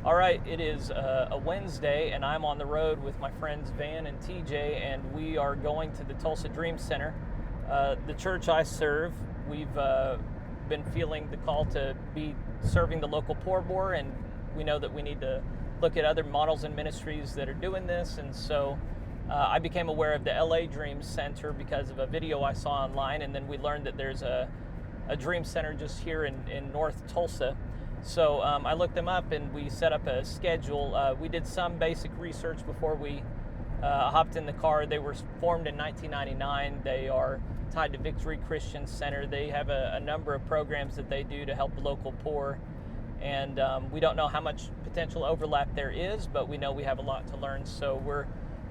All right, it is a Wednesday, and I'm on the road with my friends Van and TJ, and we are going to the Tulsa Dream Center. The church I serve, we've been feeling the call to be serving the local poor, and we know that we need to look at other models and ministries that are doing this. And so I became aware of the LA Dream Center because of a video I saw online, and then we learned that there's a Dream Center just here in North Tulsa. So I looked them up and we set up a schedule. We did some basic research before we hopped in the car. They were formed in 1999. They are tied to Victory Christian Center. They have a number of programs that they do to help the local poor. And we don't know how much potential overlap there is, but we know we have a lot to learn. So we're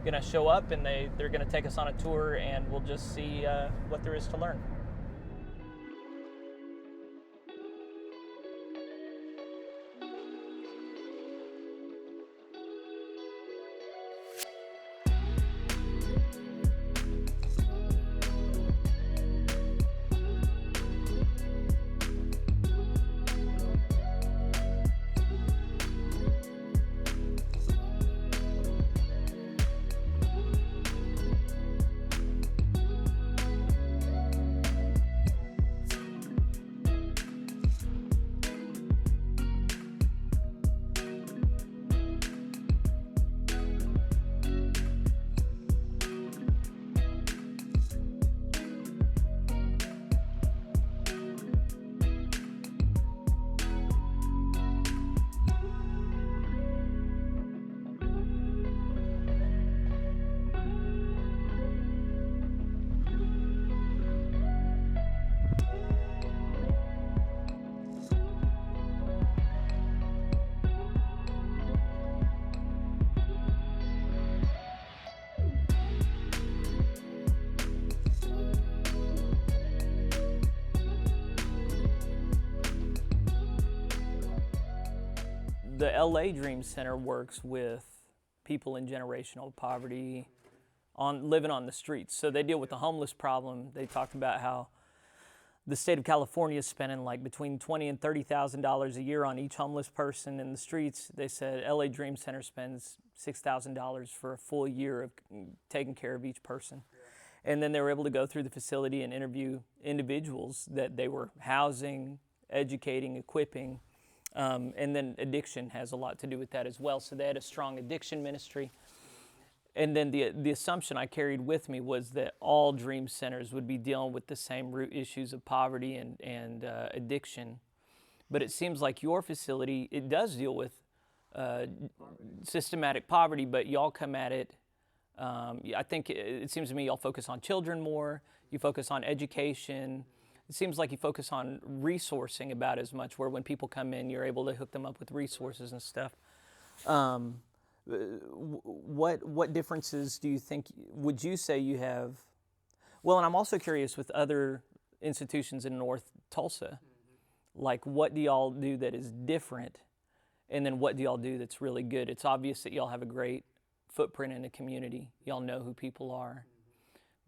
going to show up and they're going to take us on a tour, and we'll just see what there is to learn. The LA Dream Center works with people in generational poverty, living on the streets. So they deal with the homeless problem. They talked about how the state of California is spending like between $20,000 and $30,000 a year on each homeless person in the streets. They said LA Dream Center spends $6,000 for a full year of taking care of each person. And then they were able to go through the facility and interview individuals that they were housing, educating, equipping. And then addiction has a lot to do with that as well. So they had a strong addiction ministry. And then the assumption I carried with me was that all dream centers would be dealing with the same root issues of poverty and addiction. But it seems like your facility, it does deal with systematic poverty, but y'all come at it, I think it seems to me y'all focus on children more, you focus on education. It seems like you focus on resourcing about as much, where when people come in, you're able to hook them up with resources and stuff. What differences do you think, would you say you have? Well, and I'm also curious with other institutions in North Tulsa, like what do y'all do that is different? And then what do y'all do that's really good? It's obvious that y'all have a great footprint in the community. Y'all know who people are.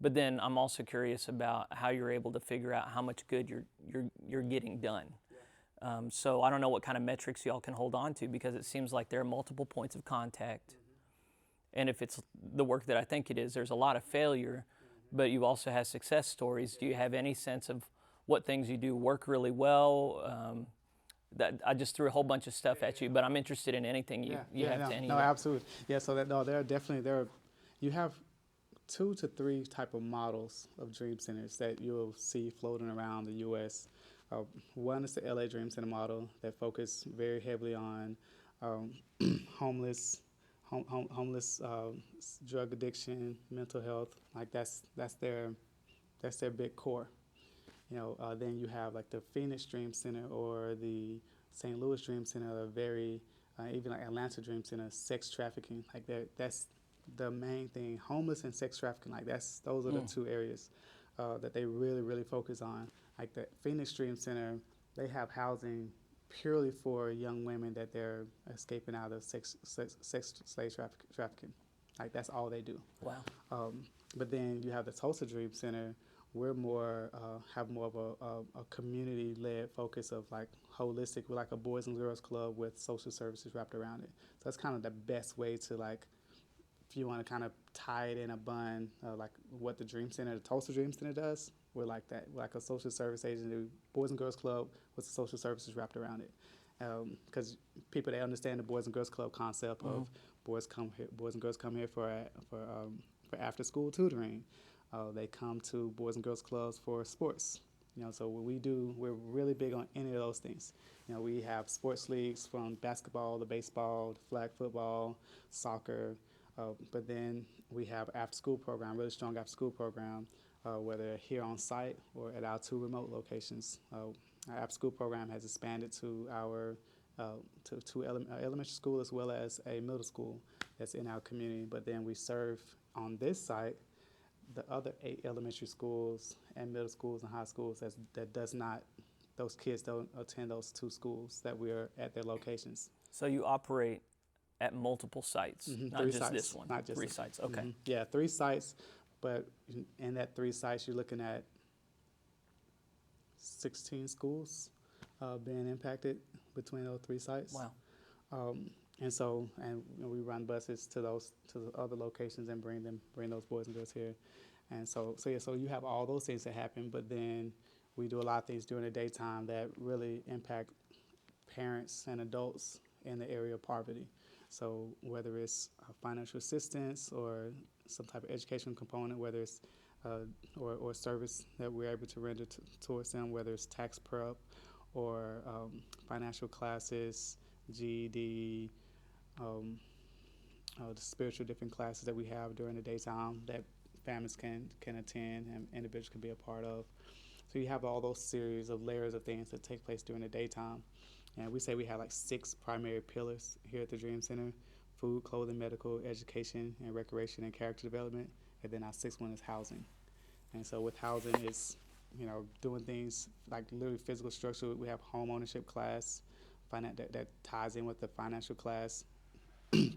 But then I'm also curious about how you're able to figure out how much good you're getting done. So I don't know what kind of metrics y'all can hold on to, because it seems like there are multiple points of contact. And if it's the work that I think it is, there's a lot of failure, but you also have success stories. Do you have any sense of what things you do work really well? That I just threw a whole bunch of stuff at you, but I'm interested in anything you have to any. No, absolutely. Yeah, so you have 2 to 3 type of models of dream centers that you'll see floating around the U.S. One is the LA Dream Center model that focus very heavily on homeless, drug addiction, mental health. Like that's their big core. Then you have like the Phoenix Dream Center or the St. Louis Dream Center, even like Atlanta Dream Center, sex trafficking. Like that's the main thing. Homeless and sex trafficking. Like those are the 2 areas that they really, really focus on. Like the Phoenix Dream Center, they have housing purely for young women that they're escaping out of sex slave trafficking. Like that's all they do. Wow. But then you have the Tulsa Dream Center, we're more have more of a community-led focus of like holistic. We're like a boys and girls club with social services wrapped around it. So that's kind of the best way to like, if you want to kind of tie it in a bun, like what the Dream Center, the Tulsa Dream Center does. We're like that. We're like a social service agency, Boys and Girls Club with the social services wrapped around it. Because people, they understand the Boys and Girls Club concept of boys and girls come here for after school tutoring. They come to Boys and Girls Clubs for sports. So what we do, we're really big on any of those things. We have sports leagues from basketball to baseball, to flag football, soccer, but then we have after-school program, really strong after-school program, whether here on site or at our 2 remote locations. Our after-school program has expanded to our elementary school as well as a middle school that's in our community. But then we serve on this site the other 8 elementary schools and middle schools and high schools those kids don't attend those 2 schools that we are at their locations. So you operate at multiple sites, not 3 just sites, this one. not just 3 sites. Okay. Yeah, 3 sites, but in that 3 sites, you're looking at 16 schools being impacted between those 3 sites. Wow. And we run buses to the other locations and bring those boys and girls here. And so you have all those things that happen, but then we do a lot of things during the daytime that really impact parents and adults in the area of poverty. So whether it's financial assistance or some type of educational component, whether it's or service that we're able to render towards them, whether it's tax prep or financial classes, GED, the spiritual different classes that we have during the daytime that families can attend and individuals can be a part of. So you have all those series of layers of things that take place during the daytime. And we say we have like 6 primary pillars here at the Dream Center: food, clothing, medical, education, and recreation and character development. And then our 6th one is housing. And so with housing, it's, doing things like literally physical structure. We have home ownership class, that ties in with the financial class.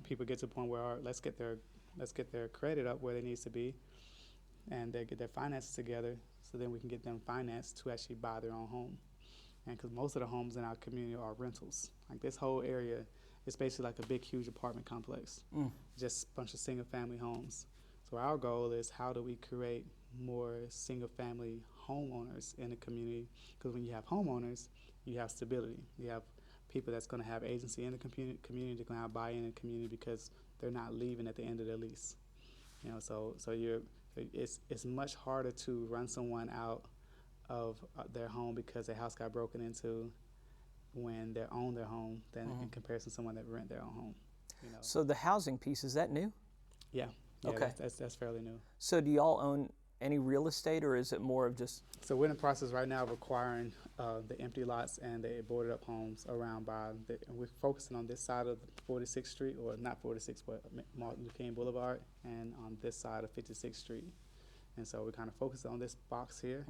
People get to the point where let's get their credit up where it needs to be, and they get their finances together, so then we can get them financed to actually buy their own home. And because most of the homes in our community are rentals, like this whole area is basically like a big, huge apartment complex, just a bunch of single-family homes. So our goal is, how do we create more single-family homeowners in the community? Because when you have homeowners, you have stability. You have people that's going to have agency in the community. They're going to have buy-in in the community because they're not leaving at the end of their lease. It's much harder to run someone out of their home because their house got broken into when they own their home than in comparison to someone that rent their own home. So the housing piece, is that new? Yeah. Okay. That's fairly new. So do y'all own any real estate, or is it more of just? So we're in the process right now of acquiring the empty lots and the boarded up homes around and we're focusing on this side of 46th Street, or not 46th, but Martin Luther King Boulevard, and on this side of 56th Street. And so we're kind of focused on this box here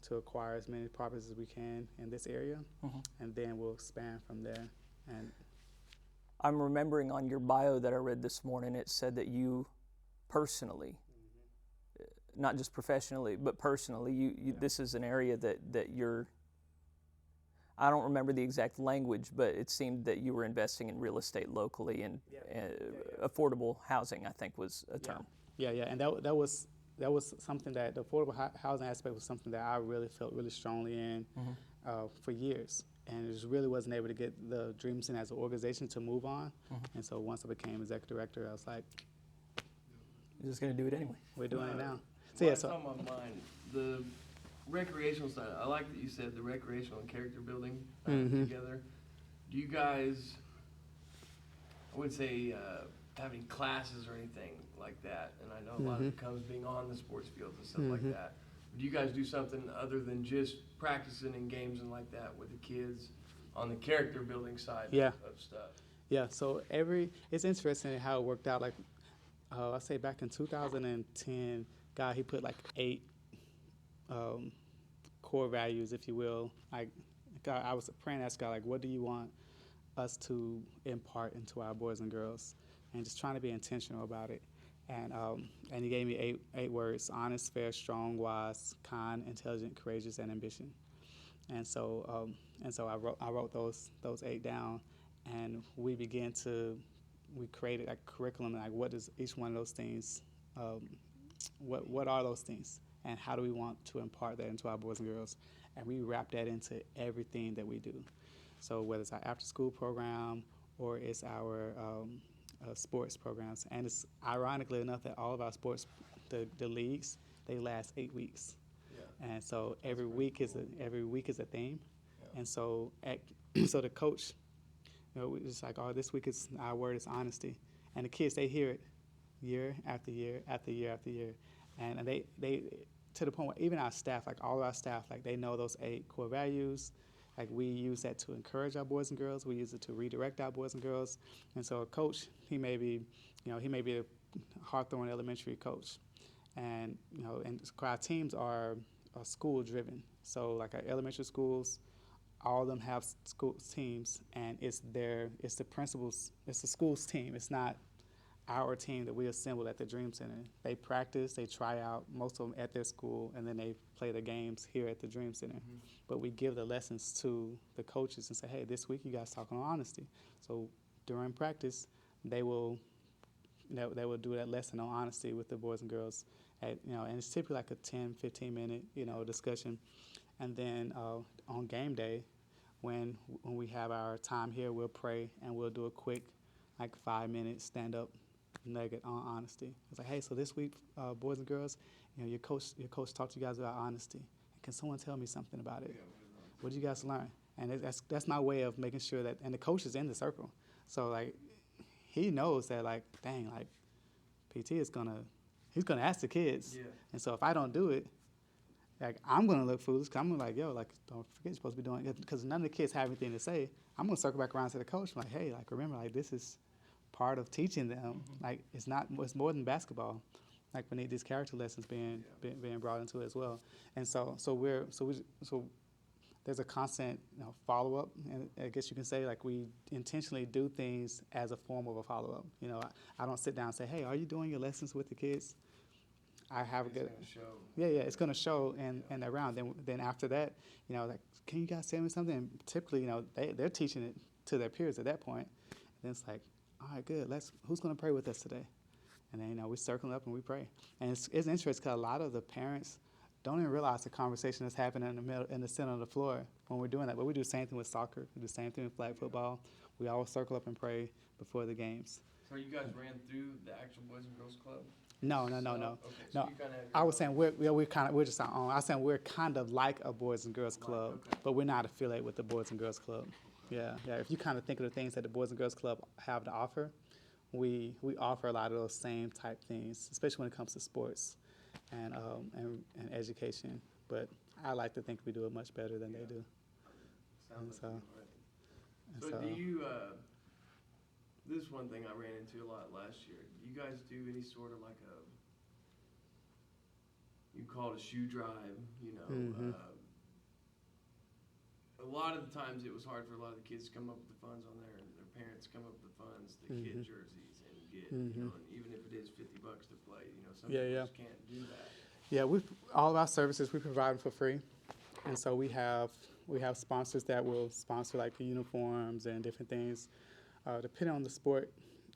to acquire as many properties as we can in this area, and then we'll expand from there. And I'm remembering on your bio that I read this morning, it said that you personally, not just professionally, but personally, this is an area that you're, I don't remember the exact language, but it seemed that you were investing in real estate locally, and affordable housing, I think, was a term. Yeah, and that was something that the affordable housing aspect was something that I really felt really strongly in for years. And just really wasn't able to get the Dream Center as an organization to move on. And so once I became executive director, I was like, you're just going to do it anyway. We're doing it now. So it's on my mind. The recreational side, I like that you said the recreational and character building together. Do you guys, I wouldn't say have any classes or anything like that, and I know a lot of it comes being on the sports fields and stuff like that. But do you guys do something other than just practicing in games and like that with the kids on the character building side of stuff? Yeah, so it's interesting how it worked out. Like, I say back in 2010, he put like 8 core values, if you will. Like, I was praying to ask God, like, what do you want us to impart into our boys and girls? And just trying to be intentional about it. and he gave me eight words: honest, fair, strong, wise, kind, intelligent, courageous, and ambition. And so I wrote those eight down, and we created a curriculum, like what does each one of those things, um, what are those things, and how do we want to impart that into our boys and girls, and we wrap that into everything that we do. So whether it's our after school program or it's our sports programs, and it's ironically enough that all of our sports, the leagues, they last 8 weeks. Yeah. And so every pretty week cool. every week is a theme, Yeah. and so so the coach, it's like, oh, this week is our word is honesty, and the kids, they hear it year after year after year after year, and they to the point where even our staff, like all of our staff, like they know those 8 core values. Like we use that to encourage our boys and girls. We use it to redirect our boys and girls. And so a coach, he may be a Hawthorne Elementary coach, and and our teams are school driven. So like our elementary schools, all of them have school teams, and it's the principals, it's the school's team. It's not our team that we assembled at the Dream Center. They practice, they try out, most of them at their school, and then they play the games here at the Dream Center. Mm-hmm. But we give the lessons to the coaches and say, hey, this week you guys talking on honesty. So during practice, they will do that lesson on honesty with the boys and girls, and it's typically like a 10, 15-minute discussion. And then on game day, when we have our time here, we'll pray and we'll do a quick, like 5-minute stand-up nugget on honesty. It's like, hey, so this week, boys and girls, your coach talked to you guys about honesty. Can someone tell me something about it? What did you guys learn? And that's my way of making sure that, and the coach is in the circle, so like he knows that, like, dang, like PT he's gonna ask the kids, Yeah. and so if I don't do it, like I'm gonna look foolish. Cause I'm gonna like, yo, like don't forget you're supposed to be doing it, because none of the kids have anything to say. I'm gonna circle back around to the coach, I'm like, hey, like remember, like this is part of teaching them. Mm-hmm. Like it's more than basketball. Like we need these character lessons being brought into it as well. And so there's a constant follow up, and I guess you can say like we intentionally do things as a form of a follow up. I don't sit down and say, hey, are you doing your lessons with the kids? I have a good. It's gonna show. Yeah, it's going to show and around. Then after that, like, can you guys tell me something? And typically, they're teaching it to their peers at that point. And then it's like, all right, good. Who's going to pray with us today? And then we circle up and we pray. And it's interesting because a lot of the parents don't even realize the conversation that's happening in the center of the floor when we're doing that. But we do the same thing with soccer. We do the same thing with flag football. We always circle up and pray before the games. So you guys ran through the actual Boys and Girls Club? No. Okay, so No. you kinda have your I was own- saying we're just our own. I was saying we're kind of like a Boys and Girls Club, okay. but we're not affiliated with the Boys and Girls Club. Yeah. If you kind of think of the things that the Boys and Girls Club have to offer, we offer a lot of those same type things, especially when it comes to sports and education. But I like to think we do it much better than they do. Sounds And like and so do you, this is one thing I ran into a lot last year. Do you guys do any sort of like you call it a shoe drive, Mhm. A lot of the times it was hard for a lot of the kids to come up with the funds on there, and their parents come up with the funds to get jerseys and get, and even if it is $50 to play, some Yeah, people yeah. just can't do that. Yeah, all of our services we provide them for free, and so we have sponsors that will sponsor like the uniforms and different things. Depending on the sport,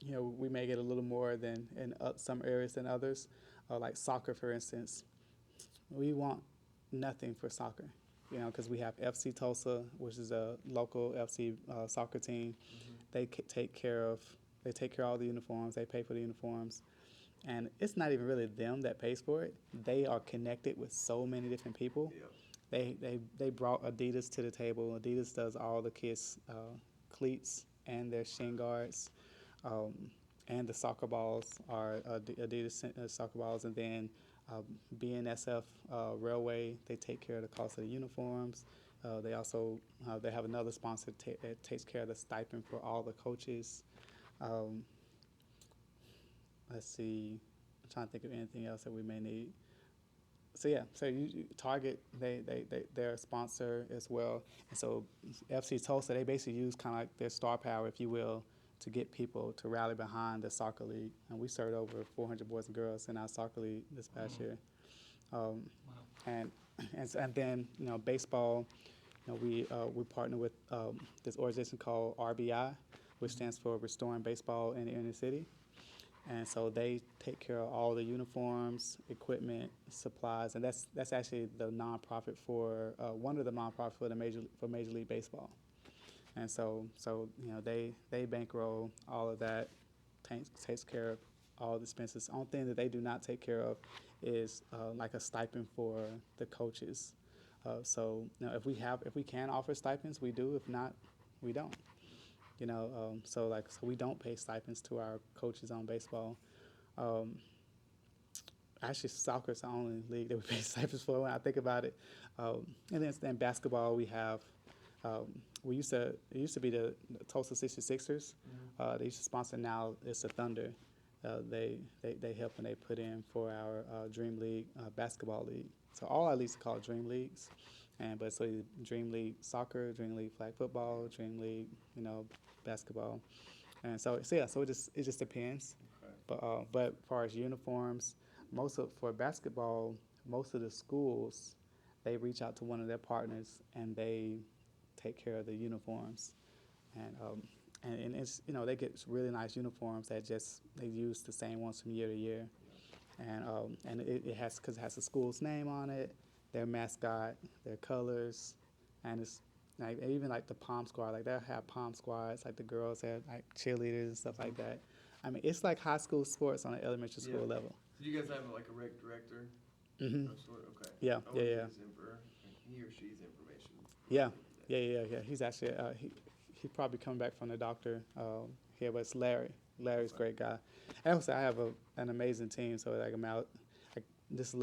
we may get a little more than in some areas than others. Like soccer, for instance, we want nothing for soccer, because we have FC Tulsa, which is a local FC soccer team. They take care of all the uniforms. They pay for the uniforms. And it's not even really them that pays for it. They are connected with so many different people. Yep. They brought Adidas to the table. Adidas does all the kids' cleats and their shin guards, and the soccer balls are Adidas soccer balls. And then BNSF Railway, they take care of the cost of the uniforms. They also they have another sponsor that takes care of the stipend for all the coaches. Let's see. I'm trying to think of anything else that we may need. So Target, they're a sponsor as well, and so FC Tulsa, they basically use kind of like their star power, if you will, to get people to rally behind the soccer league. And we served over 400 boys and girls in our soccer league this past year. And then, baseball, we partner with this organization called RBI, which stands for Restoring Baseball in the Inner City. And so they take care of all the uniforms, equipment, supplies, and that's actually the nonprofit for one of the nonprofits for Major League Baseball. And so they bankroll all of that, takes care of all the expenses. The only thing that they do not take care of is like a stipend for the coaches. So if we can offer stipends, we do. If not, we don't. So we don't pay stipends to our coaches on baseball. Actually, soccer is the only league that we pay stipends for when I think about it. And then basketball, we have. It used to be the Tulsa 66ers. They used to sponsor. Now it's the Thunder. They help and they put in for our Dream League basketball league. So all our leagues are called Dream Leagues, but Dream League soccer, Dream League flag football, Dream League basketball, and so it just depends. Okay. But as far as uniforms, for basketball, most of the schools, they reach out to one of their partners and they take care of the uniforms, and it's they get really nice uniforms that they use the same ones from year to year, and it has the school's name on it, their mascot, their colors, and it's even like the pom squad, like they'll have pom squads, like the girls have like cheerleaders and stuff like that. I mean, it's like high school sports on an elementary school level. So you guys have like a rec director? Mm-hmm. Okay. Yeah. He or she's information. Yeah. He's actually he's probably coming back from the doctor here, but it's Larry. Larry's a great guy. And also, I have an amazing team. So I'm out. This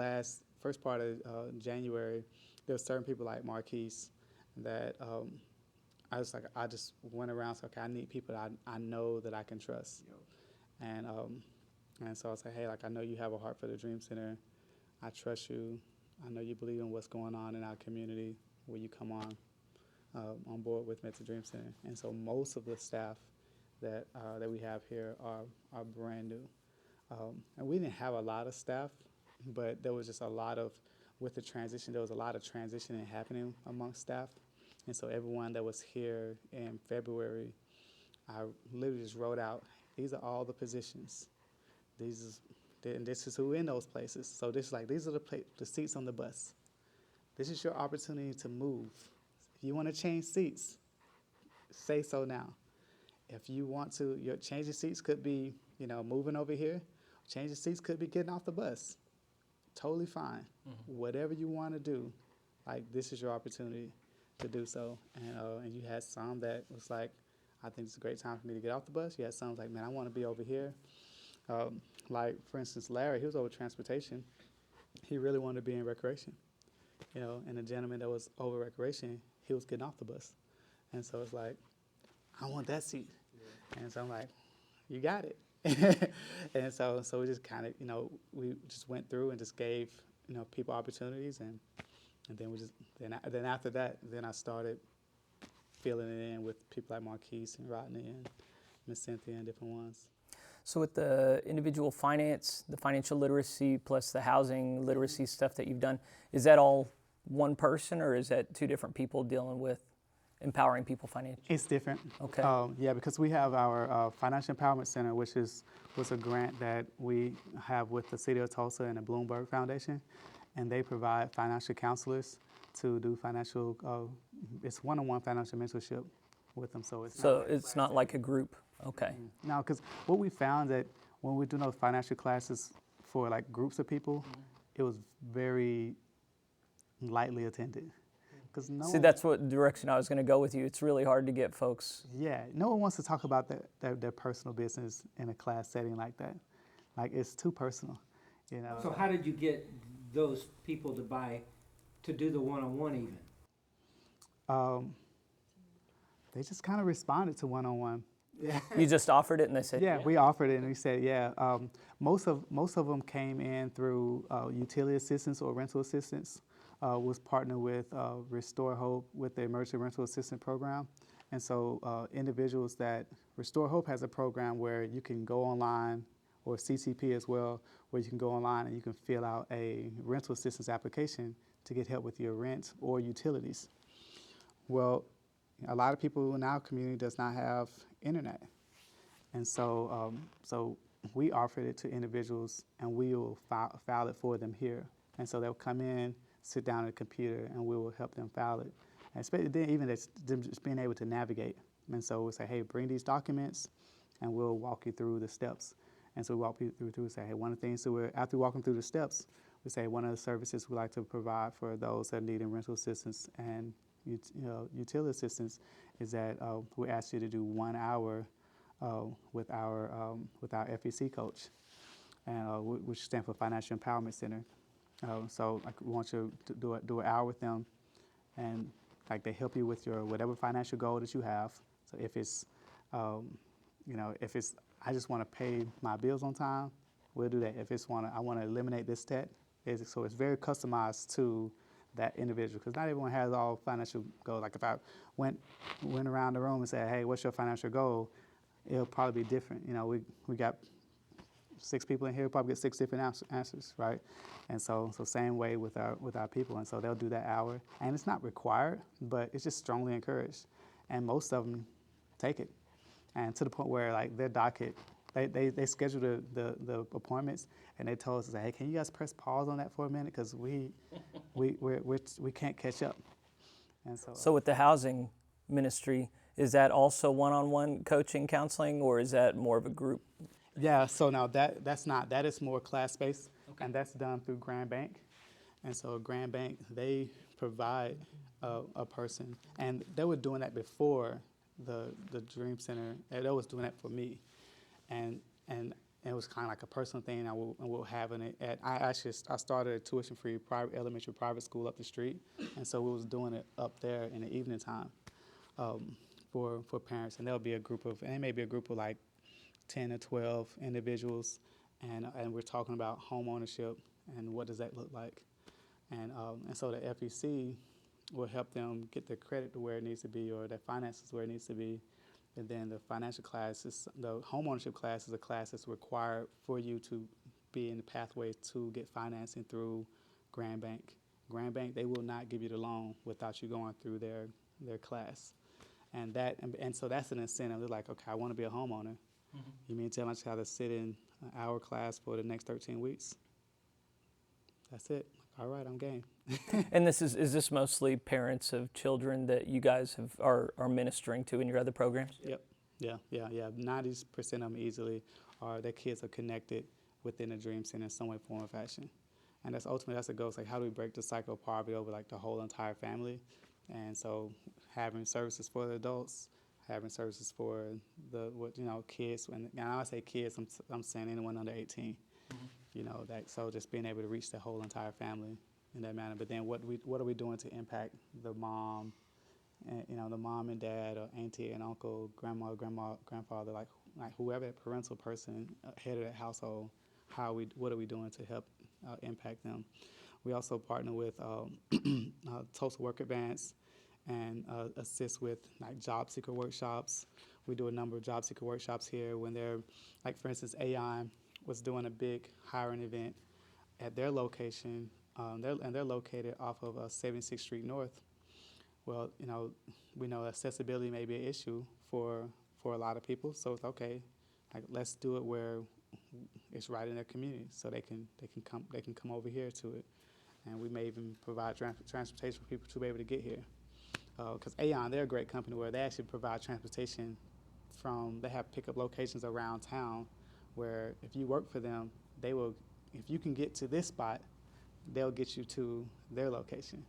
first part of January, there were certain people like Marquise that I just went around. So I need people that I know that I can trust. Yep. And so I said, hey, I know you have a heart for the Dream Center. I trust you. I know you believe in what's going on in our community. Will you come on board with me at the Dream Center? And so most of the staff that we have here are brand new. And we didn't have a lot of staff, but there was just with the transition, there was a lot of transitioning happening amongst staff. And so everyone that was here in February, I literally just wrote out, these are all the positions. This is who in those places. So these are the seats on the bus. This is your opportunity to move. If you want to change seats, say so now. If you want to, your change of seats could be, moving over here. Change of seats could be getting off the bus. Totally fine. Mm-hmm. Whatever you want to do, this is your opportunity to do so. And you had some that was like, I think it's a great time for me to get off the bus. You had some like, man, I want to be over here. For instance, Larry, he was over transportation. He really wanted to be in recreation. And the gentleman that was over recreation, he was getting off the bus. And so it's like, I want that seat. Yeah. And so I'm like, you got it. And so we just kind of, we just went through and just gave, people opportunities. And then then after that, then I started filling it in with people like Marquise and Rodney and Miss Cynthia and different ones. So with the individual finance, the financial literacy, plus the housing literacy stuff that you've done, is that all one person, or is that two different people dealing with empowering people financially? It's different. Okay. Because we have our Financial Empowerment Center, which was a grant that we have with the City of Tulsa and the Bloomberg Foundation, and they provide financial counselors to do it's one-on-one financial mentorship with them. So it's not like a group. Okay. Mm-hmm. No, because what we found that when we do those financial classes for groups of people, it was very lightly attended. See, that's what direction I was going to go with you. It's really hard to get folks. Yeah, no one wants to talk about their personal business in a class setting like that. It's too personal, So how did you get those people to do the one-on-one even? They just kind of responded to one-on-one. Yeah. You just offered it and they said, yeah. We offered it and we said, yeah. Most of them came in through utility assistance or rental assistance. Was partnered with Restore Hope with the Emergency Rental Assistance Program. And so individuals that Restore Hope has a program where you can go online, or CCP as well, where you can go online and you can fill out a rental assistance application to get help with your rent or utilities. Well, a lot of people in our community does not have internet. And so we offered it to individuals, and we will file it for them here. And so they'll come in, sit down at a computer, and we will help them file it. And especially then, even them just being able to navigate. And so we'll say, hey, bring these documents, and we'll walk you through the steps. And so we walk you through and say, hey, one of the things, so after walking through the steps, we say one of the services we like to provide for those that need rental assistance and utility assistance is that we ask you to do 1 hour with our FEC coach, and which stands for Financial Empowerment Center. So like, we want you to do an hour with them, and like they help you with your whatever financial goal that you have. So if it's if it's I just want to pay my bills on time, we'll do that. If it's I want to eliminate this debt, so it's very customized to that individual, because not everyone has all financial goals. Like if I went around the room and said, hey, what's your financial goal? It'll probably be different. We got 6 people in here, we'll probably get 6 different answers, right? And so same way with our people. And so they'll do that hour, and it's not required, but it's just strongly encouraged. And most of them take it, and to the point where like their docket, they schedule the appointments, and they told us, hey, can you guys press pause on that for a minute, because we can't catch up. And so with the housing ministry, is that also one-on-one coaching, counseling, or is that more of a group? Yeah, so now that is more class-based, okay. And that's done through Grand Bank. And so Grand Bank, they provide a person, and they were doing that before the Dream Center. They was doing that for me, and it was kind of like a personal thing. I will having it at. I started a tuition-free elementary private school up the street, and so we was doing it up there in the evening time for parents, and there'll be a group of, and it may be a group of like 10 or 12 individuals, and we're talking about home ownership and what does that look like, and so the FEC will help them get their credit to where it needs to be, or their finances where it needs to be. And then the financial classes, the home ownership class is a class that's required for you to be in the pathway to get financing through Grand Bank. Grand Bank, they will not give you the loan without you going through their class. And so that's an incentive. They're like, okay, I want to be a homeowner. Mm-hmm. You mean tell me I just have to sit in an hour class for the next 13 weeks? That's it. All right, I'm game. And is this mostly parents of children that you guys are ministering to in your other programs? Yep. Yeah. 90% of them easily their kids are connected within the Dream Center in some way, form, or fashion. And that's the goal. It's like, how do we break the cycle of poverty over like the whole entire family? And so having services for the adults, having services for kids. And when I say kids, I'm saying anyone under 18. Mm-hmm. So just being able to reach the whole entire family in that manner. But then what are we doing to impact the mom, the mom and dad, or auntie and uncle, grandma, grandfather, like whoever parental person, head of that household? What are we doing to help impact them? We also partner with Tulsa Work Advance and assist with like job seeker workshops. We do a number of job seeker workshops here when they're, like for instance, Aon was doing a big hiring event at their location. They're located off of 76th Street North. Well, we know accessibility may be an issue for a lot of people, so it's okay. Like, let's do it where it's right in their community, so they can come over here to it, and we may even provide transportation for people to be able to get here. Because Aon, they're a great company where they actually provide transportation they have pickup locations around town, where if you work for them, if you can get to this spot, they'll get you to their location.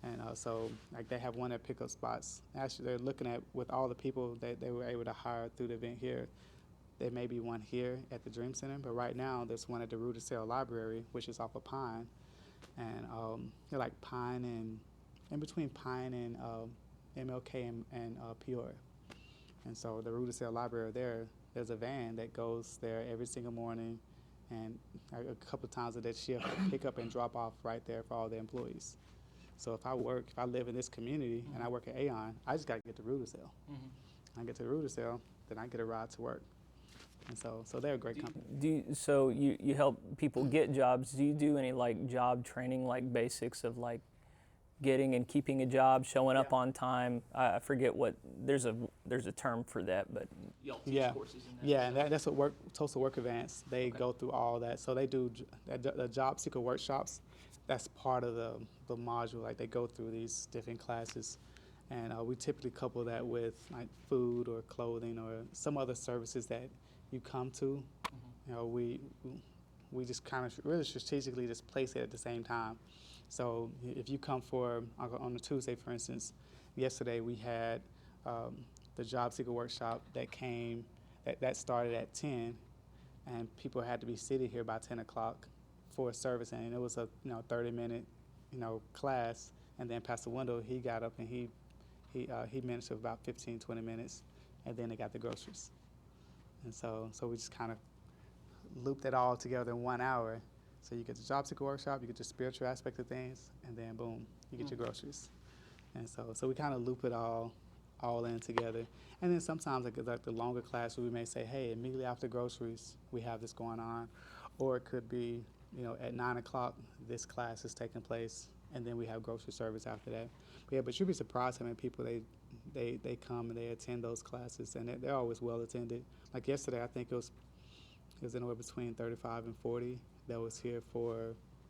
And so like they have one at pickup spots. Actually, they're looking at, with all the people that they were able to hire through the event here, there may be one here at the Dream Center, but right now there's one at the Rue Sale Library, which is off of Pine. And they're like Pine and, in between Pine and MLK and Peoria. And so the Rue Sale Library there's a van that goes there every single morning, and a couple of times a day shift, pick up and drop off right there for all the employees. So if I live in this community and I work at Aon, I just got to get to Rudisell. I get to Rudisell, then I get a ride to work. And so they're a great company. So you help people get jobs. Do you do any like job training, like basics of like getting and keeping a job, showing up on time? I forget what there's a term for that, but y'all teach courses in that. Yeah, and that's what Tulsa Work Advance. They go through all that. So they do the job seeker workshops. That's part of the module. Like they go through these different classes, and we typically couple that with like food or clothing or some other services that you come to. You know, we just kind of really strategically just place it at the same time. So if you come on a Tuesday, for instance, yesterday we had the job seeker workshop that started at 10, and people had to be seated here by 10 o'clock for a service, and it was a 30-minute class, and then Pastor Wendell, he got up and he ministered about 15-20 minutes, and then they got the groceries. And so we just kind of looped it all together in 1 hour. So you get the job seeker workshop, you get the spiritual aspect of things, and then boom, you get your groceries. And so we kind of loop it all in together. And then sometimes like the longer class, we may say, hey, immediately after groceries, we have this going on. Or it could be, at 9 o'clock, this class is taking place, and then we have grocery service after that. But you'd be surprised how many people they come and they attend those classes, and they're always well attended. Like yesterday, I think it was anywhere between 35 and 40 that was here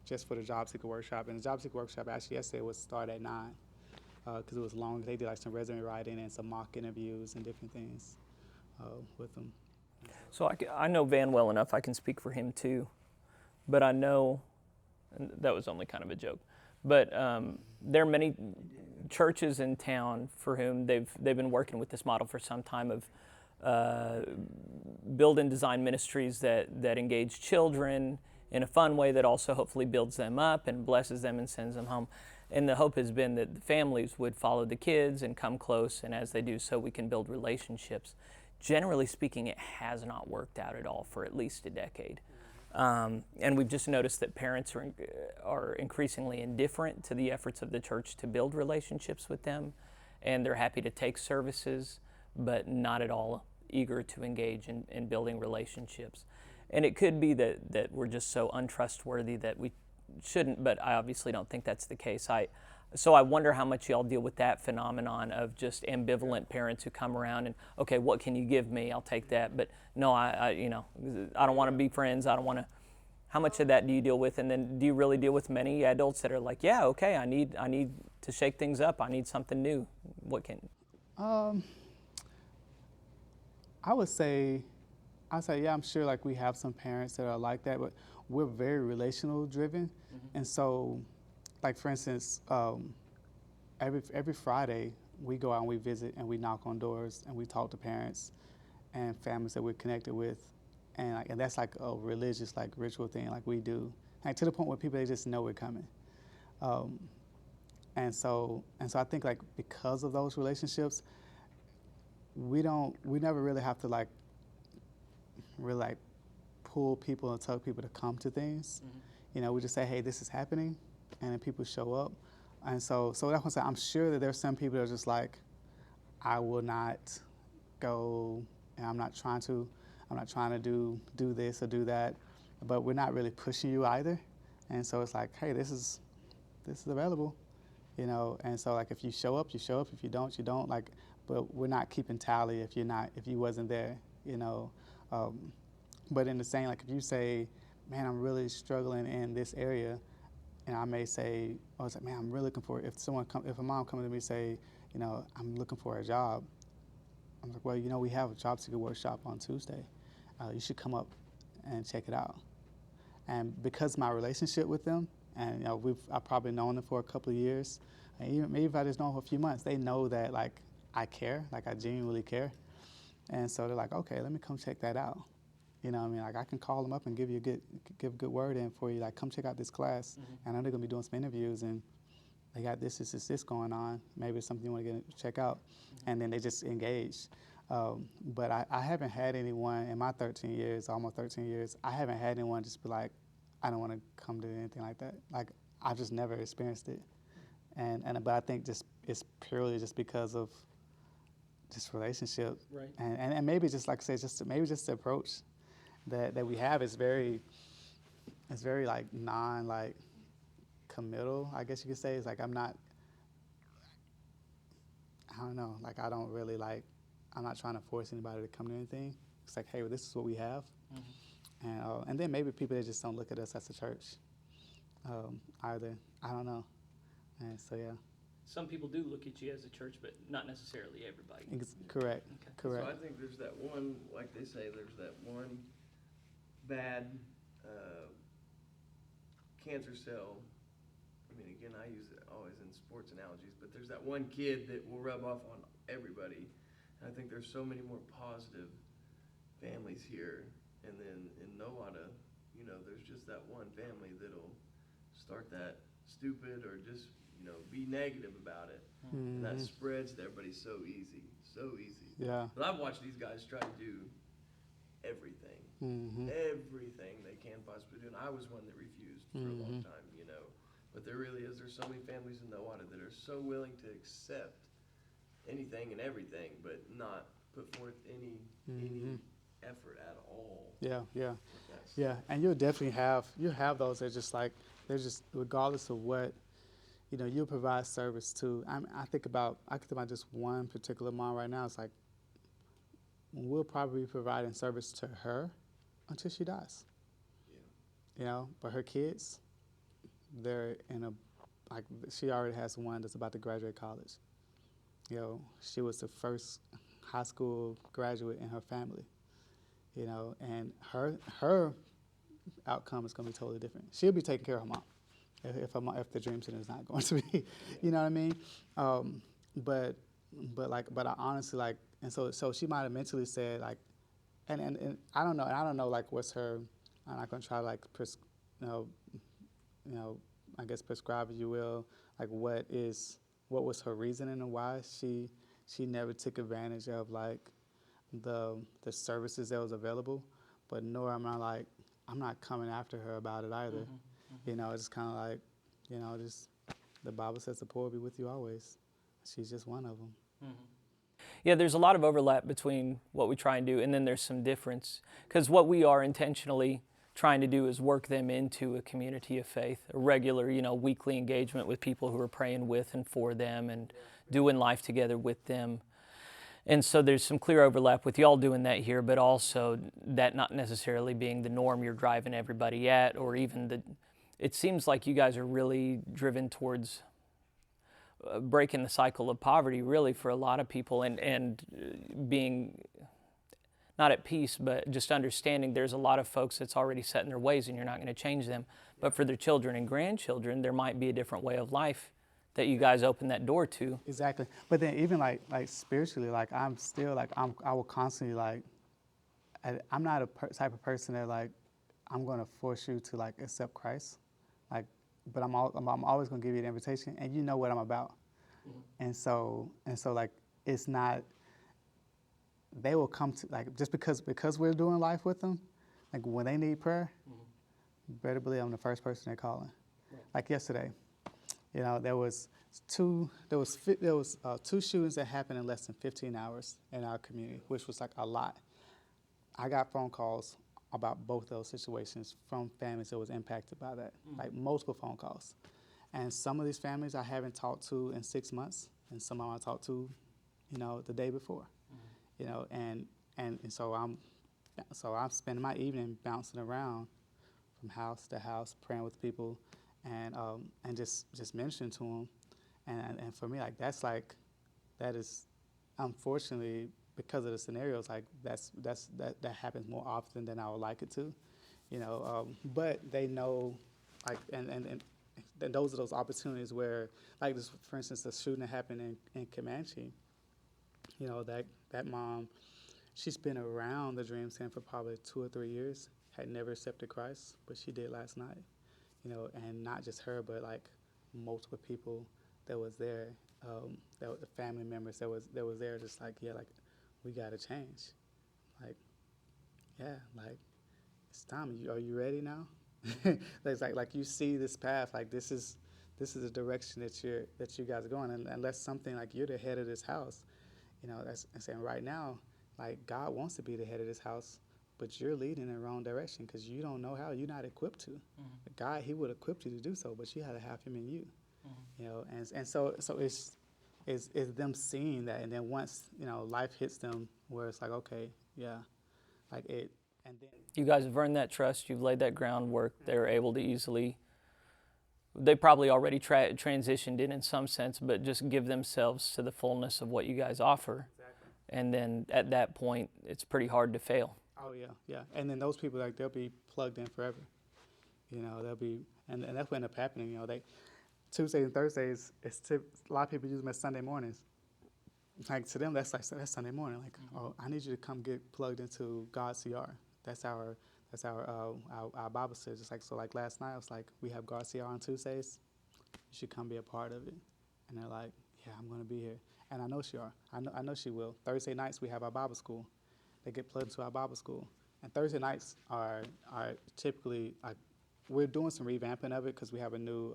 just for the job seeker workshop. And the job seeker workshop actually yesterday was start at 9 because it was long. They did like some resume writing and some mock interviews and different things with them. So I know Van well enough, I can speak for him too. But I know, and that was only kind of a joke, but there are many churches in town for whom they've been working with this model for some time of build and design ministries that engage children in a fun way that also hopefully builds them up and blesses them and sends them home. And the hope has been that the families would follow the kids and come close, and as they do so, we can build relationships. Generally speaking, it has not worked out at all for at least a decade. And we've just noticed that parents are increasingly indifferent to the efforts of the church to build relationships with them, and they're happy to take services, but not at all eager to engage in building relationships. And it could be that we're just so untrustworthy that we shouldn't, but I obviously don't think that's the case. So I wonder how much y'all deal with that phenomenon of just ambivalent parents who come around and, okay, what can you give me? I'll take that. But no, I don't want to be friends. I don't want to. How much of that do you deal with? And then do you really deal with many adults that are like, yeah, okay, I need to shake things up. I need something new. What can? I would say, yeah, I'm sure like we have some parents that are like that, but we're very relational driven. And so, like for instance, every Friday we go out and we visit and we knock on doors and we talk to parents and families that we're connected with, and that's like a religious like ritual thing like we do, like to the point where people they just know we're coming. And so I think like because of those relationships, we never really have to like really like pull people and tell people to come to things. We just say, hey, this is happening, and then people show up. And so that's what I'm saying. I'm sure that there's some people that are just like, I will not go, and I'm not trying to do this or do that, but we're not really pushing you either. And so it's like, hey, this is available, and so like if you show up, you show up. If you don't, you don't. Like, but we're not keeping tally if you wasn't there, But in the same, like if you say, man, I'm really struggling in this area, and I may say, oh, it's like, man, I'm really looking for, if a mom comes to me and say, I'm looking for a job, I'm like, well, we have a job seeker workshop on Tuesday. You should come up and check it out. And because my relationship with them, and I've probably known them for a couple of years, and even maybe if I just know them for a few months, they know that like I care, like I genuinely care. And so they're like, okay, let me come check that out. Like I can call them up and give a good word in for you. Like, come check out this class. And I know they're gonna be doing some interviews, and they got this going on. Maybe it's something you want to check out, and then they just engage. But I haven't had anyone in my almost 13 years. I haven't had anyone just be like, I don't want to come to anything like that. Like I've just never experienced it. but I think just it's purely just because of just relationship, Right. and maybe just like I said, maybe just the approach that we have is very like non like committal, I guess you could say. It's like I don't know, like I don't really like, I'm not trying to force anybody to come to anything. It's like, hey, well, this is what we have. And then maybe people that just don't look at us as a church either. I don't know. And so, yeah. Some people do look at you as a church, but not necessarily everybody. Correct. Okay. Correct. So I think there's that one, like they say, there's that one bad cancer cell. I mean, again, I use it always in sports analogies, but there's that one kid that will rub off on everybody. And I think there's so many more positive families here. And then in Nowata, you know, there's just that one family that'll start that stupid or just, you know, be negative about it. And that spreads to everybody so easy, so easy. Yeah. But I've watched these guys try to do everything, everything they can possibly do. And I was one that refused for a long time, you know. But there's so many families in Nowata that are so willing to accept anything and everything, but not put forth any effort at all. Yeah. That's- Yeah, and you'll definitely have those that just like they're just regardless of what, you know, you'll provide service to. I think about just one particular mom right now. It's like we'll probably be providing service to her until she dies. Yeah. You know, but her kids, they're in a like she already has one that's about to graduate college. You know, she was the first high school graduate in her family. You know, and her outcome is going to be totally different. She'll be taking care of her mom if the Dream Center is not going to be, you know what I mean? But I honestly like, and so she might have mentally said like, and I don't know like what's her. I'm not going to try to like I guess prescribe, if you will, like what was her reasoning and why she never took advantage of like the services that was available, but nor am I like I'm not coming after her about it either. You know, it's kind of like, you know, just the Bible says the poor will be with you always. She's just one of them. Yeah, there's a lot of overlap between what we try and do, and then there's some difference. Because what we are intentionally trying to do is work them into a community of faith, a regular, you know, weekly engagement with people who are praying with and for them and doing life together with them. And so there's some clear overlap with y'all doing that here, but also that not necessarily being the norm you're driving everybody at, or even it seems like you guys are really driven towards breaking the cycle of poverty really for a lot of people, and being not at peace, but just understanding there's a lot of folks that's already set in their ways and you're not going to change them. But for their children and grandchildren, there might be a different way of life that you guys open that door to. Exactly. But then even like spiritually, like I'm still like I will constantly like I'm not a type of person that like I'm going to force you to like accept Christ, like, but I'm always going to give you an invitation, and you know what I'm about. And so like it's not, they will come to like just because we're doing life with them, like when they need prayer, better believe I'm the first person they're calling. Like yesterday, you know, there was two shootings that happened in less than 15 hours in our community, which was like a lot. I got phone calls about both those situations from families that was impacted by that, like multiple phone calls. And some of these families I haven't talked to in 6 months, and some of them I talked to, you know, the day before, you know, and so I'm spending my evening bouncing around from house to house, praying with people, and just ministering to them, and for me, like that is unfortunately, because of the scenarios, like that happens more often than I would like it to, you know. But they know, like, and those are those opportunities where, like this, for instance, the shooting that happened in Comanche. You know, that mom, she's been around the Dream Center for probably 2 or 3 years, had never accepted Christ, but she did last night. You know, and not just her, but like multiple people that was there, that were the family members that was there, just like, yeah, like, we gotta change. Like, yeah, like, it's time. Are you ready now? It's like you see this path. Like this is this is the direction that you guys are going, and unless something like you're the head of this house, you know, that's I'm saying right now, like God wants to be the head of this house, but you're leading in the wrong direction because you don't know how. You're not equipped to. God, He would equip you to do so, but you had to have Him in you. You know, and so it's them seeing that, and then once you know life hits them, where it's like, okay, yeah, like it, and then You guys have earned that trust. You've laid that groundwork. They're able to easily. They probably already transitioned in some sense, but just give themselves to the fullness of what you guys offer. exactly. And then at that point, it's pretty hard to fail. Oh yeah, yeah, and then those people like they'll be plugged in forever. You know, they'll be, and that's what ended up happening. You know, they Tuesdays and Thursdays. A lot of people use them as Sunday mornings. Like to them, that's Sunday morning. Like, oh, I need you to come get plugged into God's CR. That's our Bible says. It's like so. Like last night, I was like, we have God's CR on Tuesdays. You should come be a part of it. And they're like, yeah, I'm going to be here. And I know she are. I know she will. Thursday nights we have our Bible school. They get plugged into our Bible school. And Thursday nights are typically we're doing some revamping of it because we have a new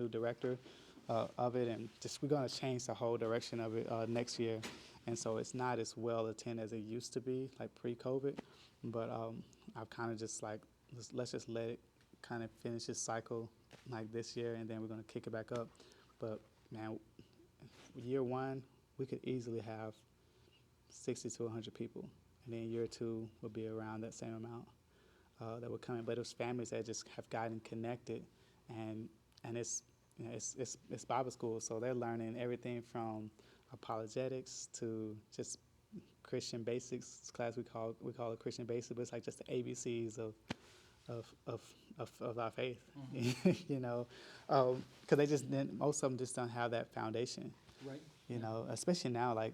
director of it, and just we're going to change the whole direction of it next year. And so it's not as well attended as it used to be, like pre-COVID. But I've kind of just like let's just let it kind of finish its cycle like this year, and then we're going to kick it back up. But man, year one we could easily have 60 to 100 people, and then year two will be around that same amount that would come in. But it's families that just have gotten connected, and it's you know, it's Bible school, so they're learning everything from apologetics to just Christian basics class. We call it Christian basics, but it's like just the ABCs of our faith. You know, because they just didn't, most of them just don't have that foundation. Right. You know, especially now, like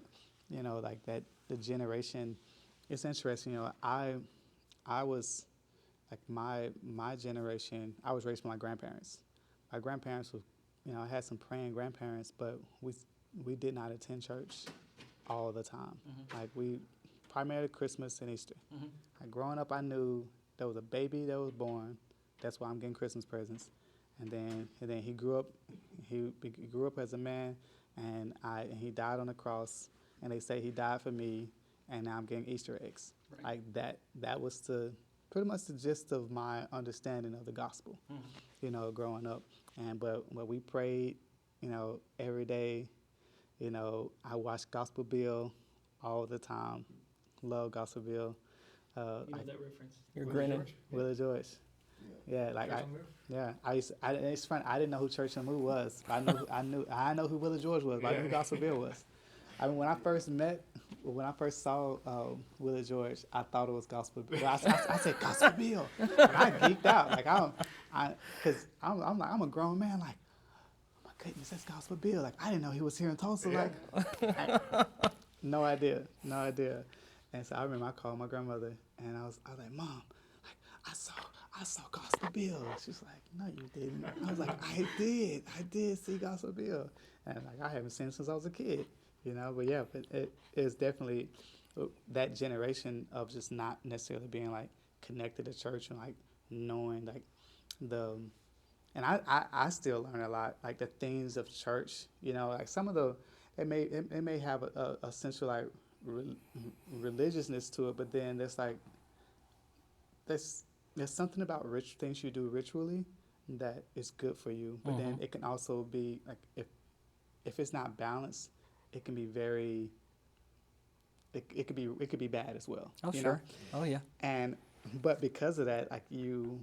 you know, like that the generation. It's interesting. You know, I was like my generation. I was raised by my grandparents. My grandparents were, you know, I had some praying grandparents, but we did not attend church all the time. Like we primarily Christmas and Easter. Like growing up, I knew there was a baby that was born. That's why I'm getting Christmas presents. And then he grew up. He grew up as a man, and he died on the cross. And they say he died for me, and now I'm getting Easter eggs. Right. Like that was pretty much the gist of my understanding of the gospel. You know, growing up. But we prayed, you know, every day. You know, I watched Gospel Bill all the time. Love Gospel Bill. You know that reference? You're grinning. Willie George. Yeah, like it's funny. I didn't know who Church on the Move was. I know who Willie George was. But I knew who Gospel Bill was. I mean, when I first saw Willie George, I thought it was Gospel Bill. I said Gospel Bill. And I geeked out. Like because I'm a grown man. Like, oh my goodness, that's Gospel Bill. Like I didn't know he was here in Tulsa. Yeah. Like, no idea. And so I remember I called my grandmother, and I was like, Mom, like I saw Gospel Bill. She's like, no, you didn't. I was like, I did see Gospel Bill, and like I haven't seen it since I was a kid. You know, but yeah, but it is definitely that generation of just not necessarily being like connected to church and like knowing like and I still learn a lot, like the things of church. You know, like some of it may have a sense of like religiousness to it, but then there's something about rich things you do ritually that is good for you. But then it can also be like if it's not balanced, it can be very. It could be bad as well. Oh sure. Know? Oh yeah. But because of that, like you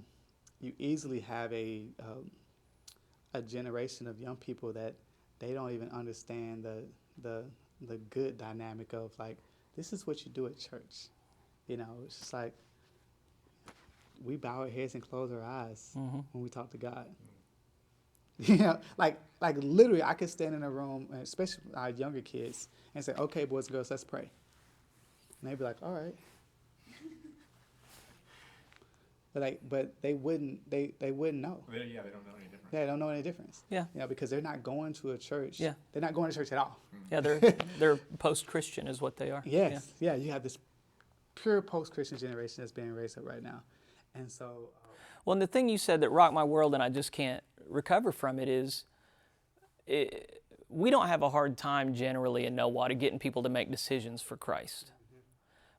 easily have a generation of young people that they don't even understand the good dynamic of like this is what you do at church. You know, it's just like we bow our heads and close our eyes when we talk to God. You know, like literally, I could stand in a room, especially our younger kids, and say, "Okay, boys and girls, let's pray." And they'd be like, "All right," but they wouldn't know. Yeah, they don't know any difference. Yeah, they don't know any difference. Yeah, you know, because they're not going to a church. Yeah, they're not going to church at all. Yeah, they're post-Christian is what they are. Yes, yeah. You have this pure post-Christian generation that's being raised up right now, and so. Well, and the thing you said that rocked my world, and I just can't recover from it is we don't have a hard time generally in No Water getting people to make decisions for Christ.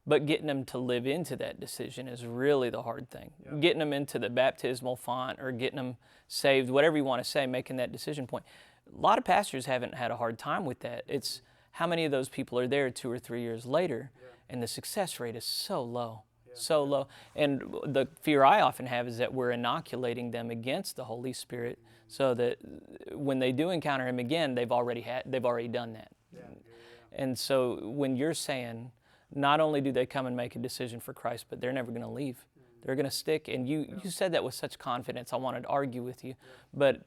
But getting them to live into that decision is really the hard thing. Yeah. Getting them into the baptismal font or getting them saved, whatever you want to say, making that decision point. A lot of pastors haven't had a hard time with that. It's how many of those people are there 2 or 3 years later, and the success rate is so low, so low. And the fear I often have is that we're inoculating them against the Holy Spirit, so that when they do encounter Him again, they've already done that. And so when you're saying, not only do they come and make a decision for Christ, but they're never going to leave. They're going to stick. And you said that with such confidence. I wanted to argue with you, but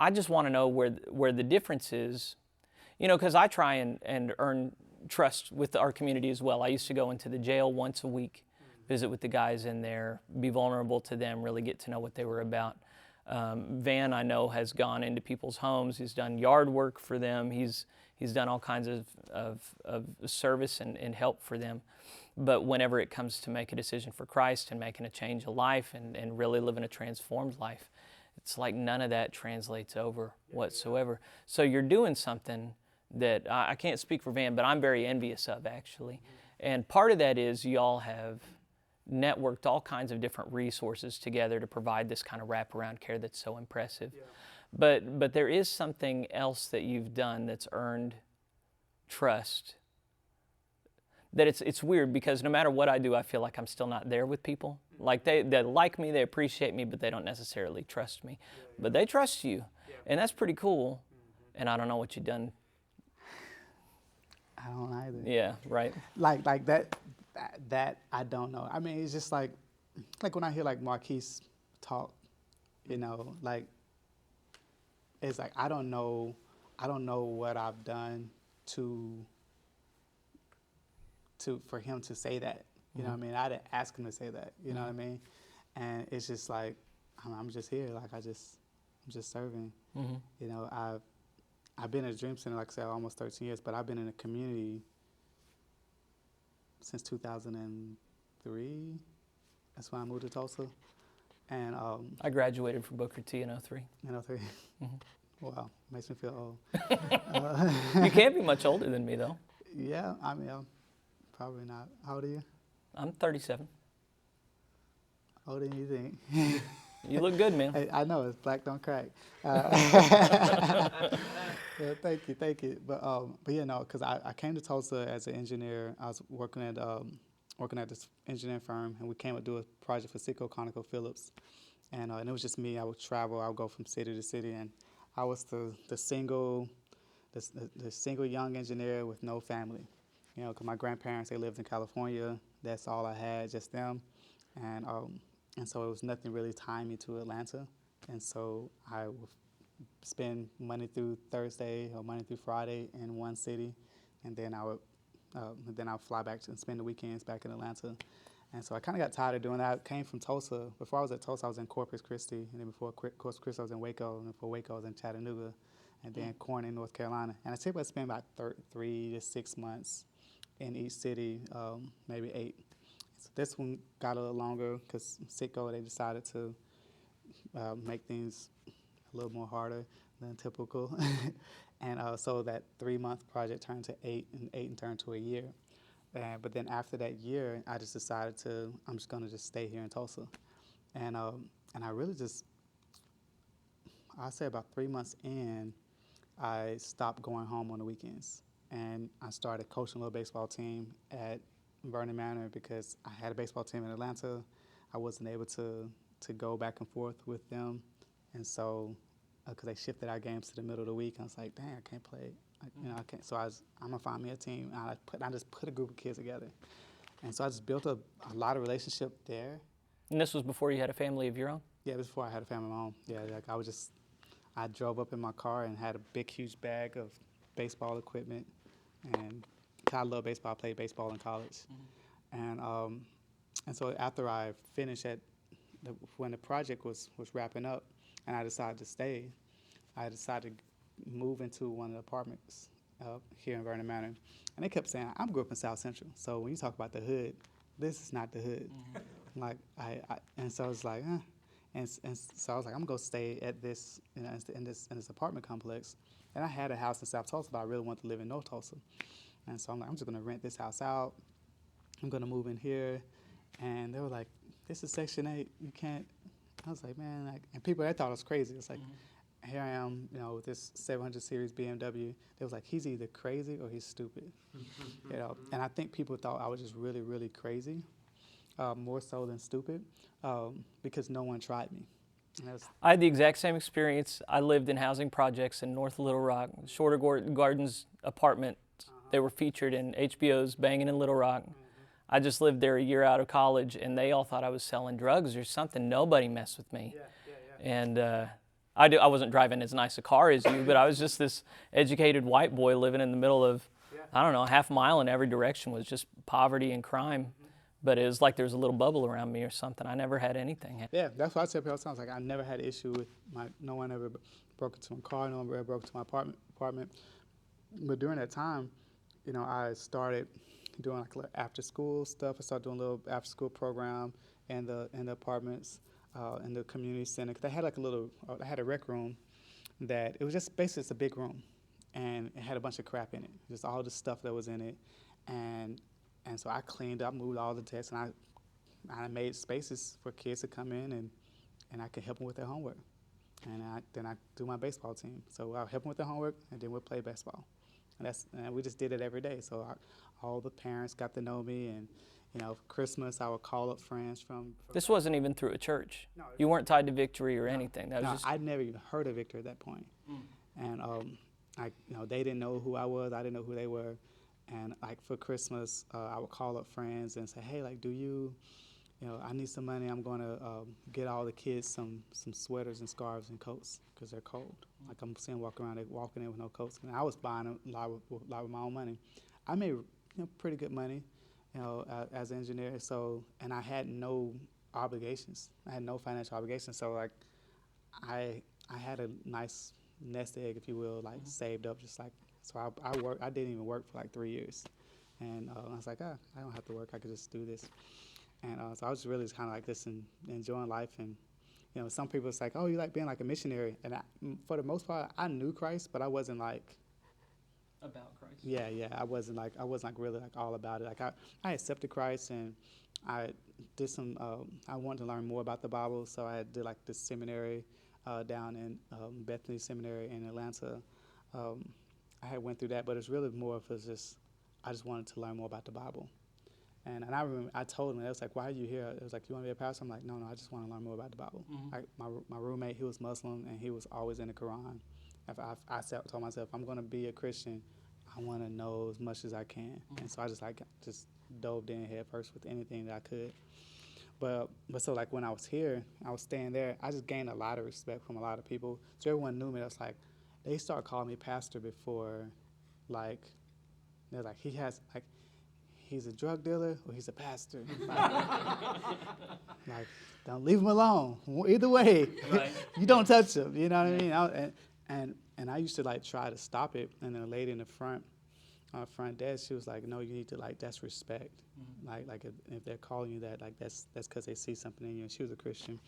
I just want to know where the difference is. You know, because I try and earn trust with our community as well. I used to go into the jail once a week, visit with the guys in there, be vulnerable to them, really get to know what they were about. Van, I know, has gone into people's homes. He's done yard work for them. He's done all kinds of service and help for them. But whenever it comes to make a decision for Christ and making a change of life and really living a transformed life, it's like none of that translates over whatsoever. So you're doing something that I can't speak for Van, but I'm very envious of, actually. And part of that is y'all have networked all kinds of different resources together to provide this kind of wraparound care that's so impressive. But there is something else that you've done that's earned trust. That it's weird, because no matter what I do, I feel like I'm still not there with people. Like they like me, they appreciate me, but they don't necessarily trust me. But they trust you, and that's pretty cool. And I don't know what you've done. I don't either. Yeah, right. Like that I don't know. I mean, it's just like when I hear like Marquise talk, you know, like it's like I don't know what I've done for him to say that. You know what I mean? I didn't ask him to say that. You know what I mean? And it's just like I'm just here. Like I'm just serving. You know, I've been at Dream Center, like I said, almost 13 years, but I've been in the community since 2003. That's when I moved to Tulsa. And I graduated from Booker T in 03. In 03. Wow, makes me feel old. You can't be much older than me, though. Yeah, I mean, probably not. How old are you? I'm 37. Older than you think. You look good, man. Hey, I know, it's black don't crack. Yeah, thank you. But yeah, no, because I came to Tulsa as an engineer. I was working at this engineering firm, and we came to do a project for Seco ConocoPhillips, and it was just me. I would travel. I would go from city to city, and I was the single young engineer with no family. You know, because my grandparents, they lived in California. That's all I had, just them, and so it was nothing really tying me to Atlanta, and so I would spend Monday through Thursday or Monday through Friday in one city, and then I would fly back and spend the weekends back in Atlanta. And so I kind of got tired of doing that. I came from Tulsa. Before I was at Tulsa, I was in Corpus Christi, and then before Corpus Christi, I was in Waco, and before Waco, I was in Chattanooga, and then Corning, North Carolina. And I typically spent about 3 to 6 months in each city, maybe 8. So this one got a little longer because Sitco, they decided to make things a little more harder than typical. And so that 3-month project turned to 8, and 8 turned to a year. But then after that year, I just decided I'm just gonna just stay here in Tulsa. And I really I'd say about 3 months in, I stopped going home on the weekends. And I started coaching a little baseball team at Vernon Manor because I had a baseball team in Atlanta. I wasn't able to go back and forth with them. And so, because they shifted our games to the middle of the week, I was like, dang, I can't play. I can't. So I'm gonna find me a team. And I just put a group of kids together. And so I just built a lot of relationship there. And this was before you had a family of your own? Yeah, it was before I had a family of my own. Yeah, like I drove up in my car and had a big, huge bag of baseball equipment. And I love baseball. I played baseball in college. And so after I finished when the project was wrapping up, and I decided to stay, I decided to move into one of the apartments here in Vernon Manor. And they kept saying, I grew up in South Central, so when you talk about the hood, this is not the hood. Like and so it's like, and so I was like, I'm gonna go stay at this, in this apartment complex. And I had a house in South Tulsa, but I really wanted to live in North Tulsa. And so I'm like, I'm just gonna rent this house out. I'm gonna move in here. And they were like, this is Section 8. You can't. I was like, man, and people, they thought I was crazy. It's like, here I am, with this 700 series BMW. They was like, he's either crazy or he's stupid, And I think people thought I was just really, really crazy, more so than stupid, because no one tried me. I had the exact same experience. I lived in housing projects in North Little Rock, Shorter Gardens apartment. They were featured in HBO's Bangin' in Little Rock. I just lived there a year out of college, and they all thought I was selling drugs or something. Nobody messed with me. And I wasn't driving as nice a car as you, but I was just this educated white boy living in the middle of, I don't know, a half mile in every direction was just poverty and crime. But it was like there was a little bubble around me or something. I never had anything. Yeah, that's what I tell people all the time. It's like I never had an issue with no one ever broke into my car, no one ever broke into my apartment. But during that time, I started doing like little after school stuff. I started doing a little after school program in the apartments, in the community center. Cause they had like I had a rec room that it was just basically it's a big room, and it had a bunch of crap in it, just all the stuff that was in it, and so I cleaned up, moved all the desks, and I made spaces for kids to come in, and I could help them with their homework, and then I do my baseball team. So I'll help them with their homework, and then we'll play baseball. And we just did it every day. So all the parents got to know me, and for Christmas I would call up friends from This wasn't even through a church. No, You weren't tied to Victory or anything. That was no, just. I'd never even heard of Victor at that point. And they didn't know who I was. I didn't know who they were. And like for Christmas, I would call up friends and say, hey, like, do you, I need some money. I'm going to get all the kids some sweaters and scarves and coats because they're cold. Like I'm seeing walking in with no coats. And I was buying them a lot with my own money. I made pretty good money, as an engineer. So, and I had no obligations. I had no financial obligations. So like, I had a nice nest egg, if you will, like saved up, just like. So I didn't even work for like 3 years. And I was like, I don't have to work. I could just do this. And so I was really kind of like this and enjoying life. And, some people, it's like, oh, you like being like a missionary. And for the most part, I knew Christ, but I wasn't like. About Christ. Yeah. I wasn't like really like all about it. Like I accepted Christ, and I did some, I wanted to learn more about the Bible. So I did like this seminary down in Bethany Seminary in Atlanta. I had went through that, but it's really more of I just wanted to learn more about the Bible. And I remember I told him, it was like, why are you here? It was like, you want to be a pastor? I'm like, no, I just want to learn more about the Bible. My roommate, he was Muslim, and he was always in the Quran. I told myself, I'm going to be a Christian. I want to know as much as I can. And so I just dove in head first with anything that I could. But so like when I was here, I was staying there, I just gained a lot of respect from a lot of people. So everyone knew me. That's like, they started calling me pastor before, like, they're like, he's a drug dealer or he's a pastor. Like, don't leave him alone. Either way, Right. You don't touch him. You know what I mean? And I used to like try to stop it. And then a lady in the front desk, she was like, no, you need to that's respect. Like if they're calling you that, like that's because they see something in you. And she was a Christian.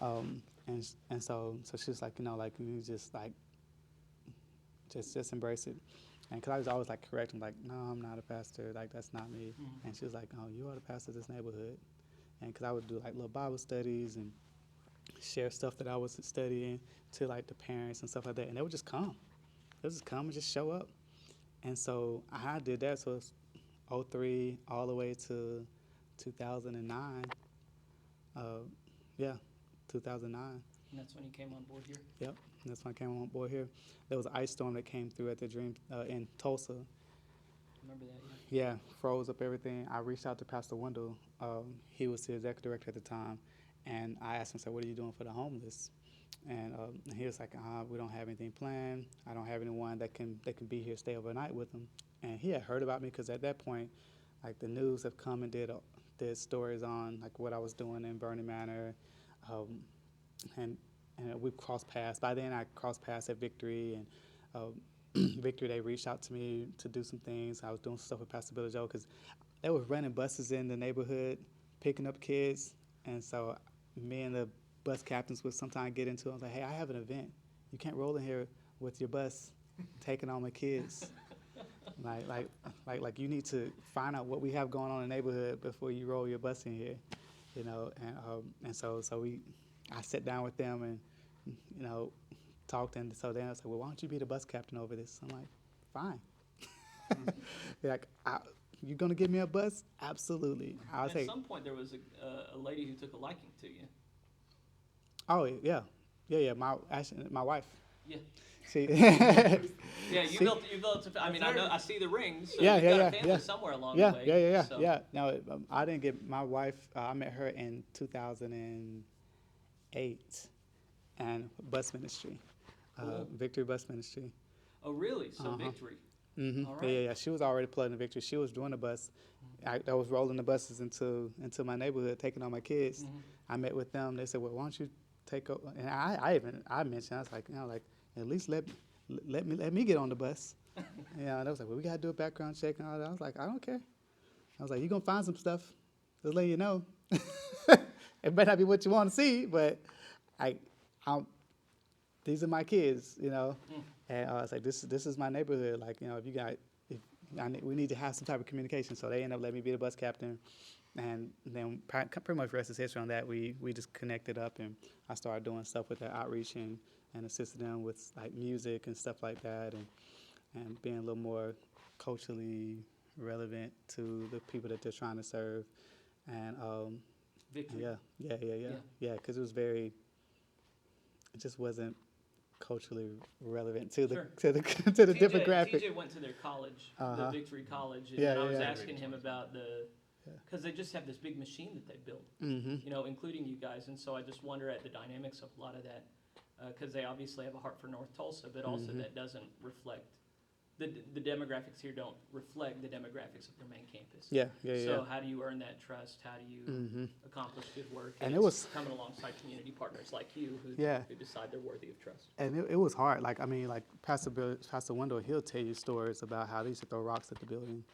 And so she was like, like you just like. Just embrace it. And because I was always like correct him, like, no, I'm not a pastor, like that's not me. And she was like, oh, you are the pastor of this neighborhood. And because I would do like little Bible studies and share stuff that I was studying to like the parents and stuff like that. And they would just come. They would just come and just show up. And so I did that. So it's 2003 all the way to 2009. 2009. And that's when you came on board here? Yep, that's when I came on board here. There was an ice storm that came through at the Dream in Tulsa. Remember that? Yeah, froze up everything. I reached out to Pastor Wendell. He was the executive director at the time, and I asked him, "So what are you doing for the homeless?" And he was like, "We don't have anything planned. I don't have anyone that can be here, stay overnight with them." And he had heard about me because at that point, like the news have come and did stories on like what I was doing in Bernie Manor. And we crossed paths. By then, I crossed paths at Victory, and Victory, they reached out to me to do some things. I was doing stuff with Pastor Billy Joe because they were running buses in the neighborhood, picking up kids. And so me and the bus captains would sometimes get into. I was like, hey, I have an event. You can't roll in here with your bus taking all my kids. like you need to find out what we have going on in the neighborhood before you roll your bus in here, you know. And so I sat down with them and, you know, talked, and so then I was like, well, why don't you be the bus captain over this? I'm like, fine. They're like, you gonna give me a bus? Absolutely. I'll At take. some point, there was a lady who took a liking to you. Oh yeah. My wife. Yeah. See. Yeah, you See? built. I mean, I know. I see the rings. So Yeah, you yeah, got yeah, a family yeah. somewhere along Yeah, the way. yeah. So. Yeah. No, I didn't get my wife. I met her in 2008, and bus ministry, Cool. Victory Bus Ministry. Oh, really? So Uh-huh. victory. Mm-hmm. All Yeah, right. yeah. She was already plugged in Victory. She was doing the bus. I was rolling the buses into my neighborhood, taking all my kids. Mhm. I met with them. They said, "Well, why don't you take over?" And I mentioned, I was like, at least let me get on the bus. Yeah, and I was like, well, we gotta do a background check and all that. I was like, I don't care. I was like, you're gonna find some stuff. Just let you know. It better not be what you want to see, but these are my kids, you know. And I was like, this is my neighborhood. Like, you know, we need to have some type of communication. So they ended up letting me be the bus captain, and then pretty much the rest is history on that. We just connected up, and I started doing stuff with their outreach and assisted them with like music and stuff like that, and being a little more culturally relevant to the people that they're trying to serve. And Victory. yeah, because it just wasn't culturally relevant to the Sure. to the demographic. TJ went to their college, the Uh-huh. Victory College, and Yeah, I was yeah. asking him about because they just have this big machine that they built, Mm-hmm. you know, including you guys, and so I just wonder at the dynamics of a lot of that, because they obviously have a heart for North Tulsa, but also Mhm. that doesn't reflect the demographics here don't reflect the demographics of their main campus. Yeah. So how do you earn that trust? How do you Mm-hmm. accomplish good work? And it's it was- coming alongside community partners like you who decide they're worthy of trust. And it was hard. Like, I mean, like Pastor Wendell, he'll tell you stories about how they used to throw rocks at the building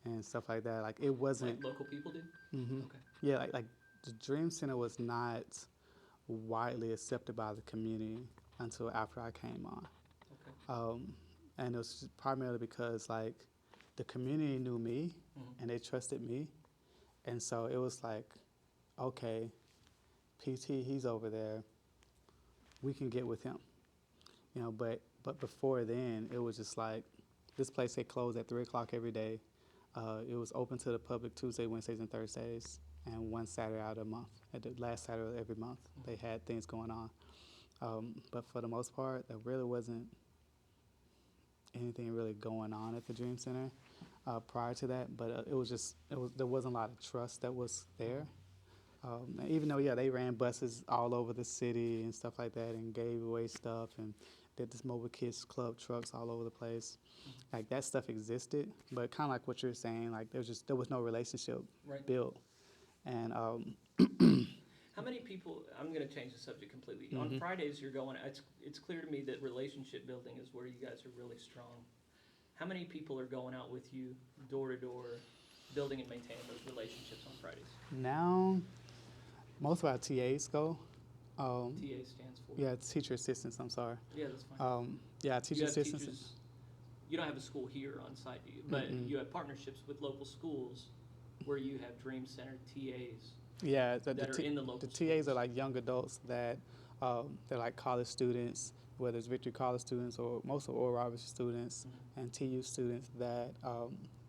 and stuff like that. Like, it wasn't. Like local people did? Mm-hmm. Okay. Yeah, like the Dream Center was not widely accepted by the community until after I came on. Okay. And it was primarily because like the community knew me Mhm. and they trusted me, and so it was like, okay, PT, he's over there, we can get with him, you know. But before then, it was just like this place had closed at 3:00 every day. It was open to the public Tuesday, Wednesdays, and Thursdays, and one Saturday out of the month. At the last Saturday of every month, they had things going on. But for the most part, there really wasn't anything really going on at the Dream Center prior to that. But there wasn't a lot of trust that was there. And even though, they ran buses all over the city and stuff like that and gave away stuff and did this mobile kids club trucks all over the place. Like, that stuff existed, but kind of like what you're saying, like there was no relationship Right. built. And How many people? I'm going to change the subject completely. On Mhm. Fridays, you're going. It's clear to me that relationship building is where you guys are really strong. How many people are going out with you, door to door, building and maintaining those relationships on Fridays? now, most of our TAs go. TA stands for. Yeah, teacher assistants. I'm sorry. Yeah, that's fine. Teacher You have assistants. teachers. You don't have a school here on site, do you? But Mm-mm. you have partnerships with local schools where you have Dream Center TAs Yeah, that are in the local the TAs schools. are like young adults that they're like college students, whether it's Victory College students or most of Oral Roberts students Mhm. and TU students that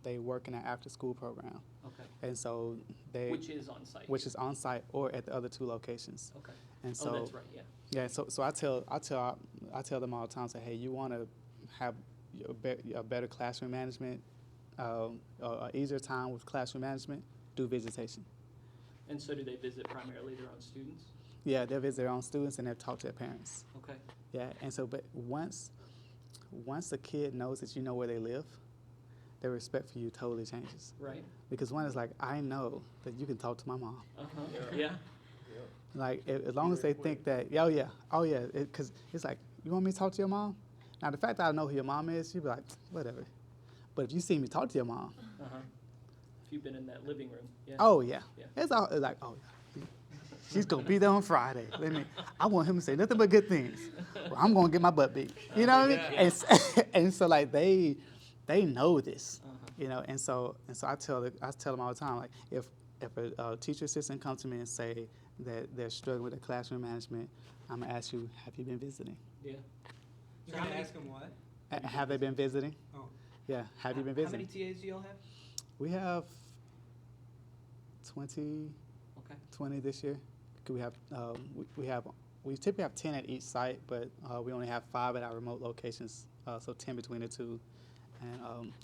they work in an after-school program, Okay. and so Which is on site. which is on site or at the other two locations. Okay. And so Oh, that's right. Yeah. yeah, so I tell them all the time, say, hey, you want to have a better classroom management, an easier time with classroom management, do visitation. And so do they visit primarily their own students? Yeah, they'll visit their own students and they'll talk to their parents. Okay. Yeah, and so, but once the kid knows that you know where they live, their respect for you totally changes. Right. Because one is like, I know that you can talk to my mom. Uh-huh. Yeah. Like, as long as they think that, oh yeah, because it's like, you want me to talk to your mom? Now, the fact that I know who your mom is, you'd be like, whatever. But if you see me talk to your mom, Uh-huh. If you've been in that living room. Yeah. oh yeah, Yeah. it's all it's like, oh yeah. She's gonna be there on Friday. I want him to say nothing but good things. Well, I'm gonna get my butt beat. You know what I mean? And so like they know this, you know. And so I tell them all the time, like if a teacher assistant comes to me and say that they're struggling with the classroom management, I'm gonna ask you, have you been visiting? Yeah. You're gonna ask them what? Have they been visiting? Oh. Yeah. Have you been How visiting? many TAs do y'all have? We have 20 this year. We typically have 10 at each site, but we only have 5 at our remote locations, so 10 between the two,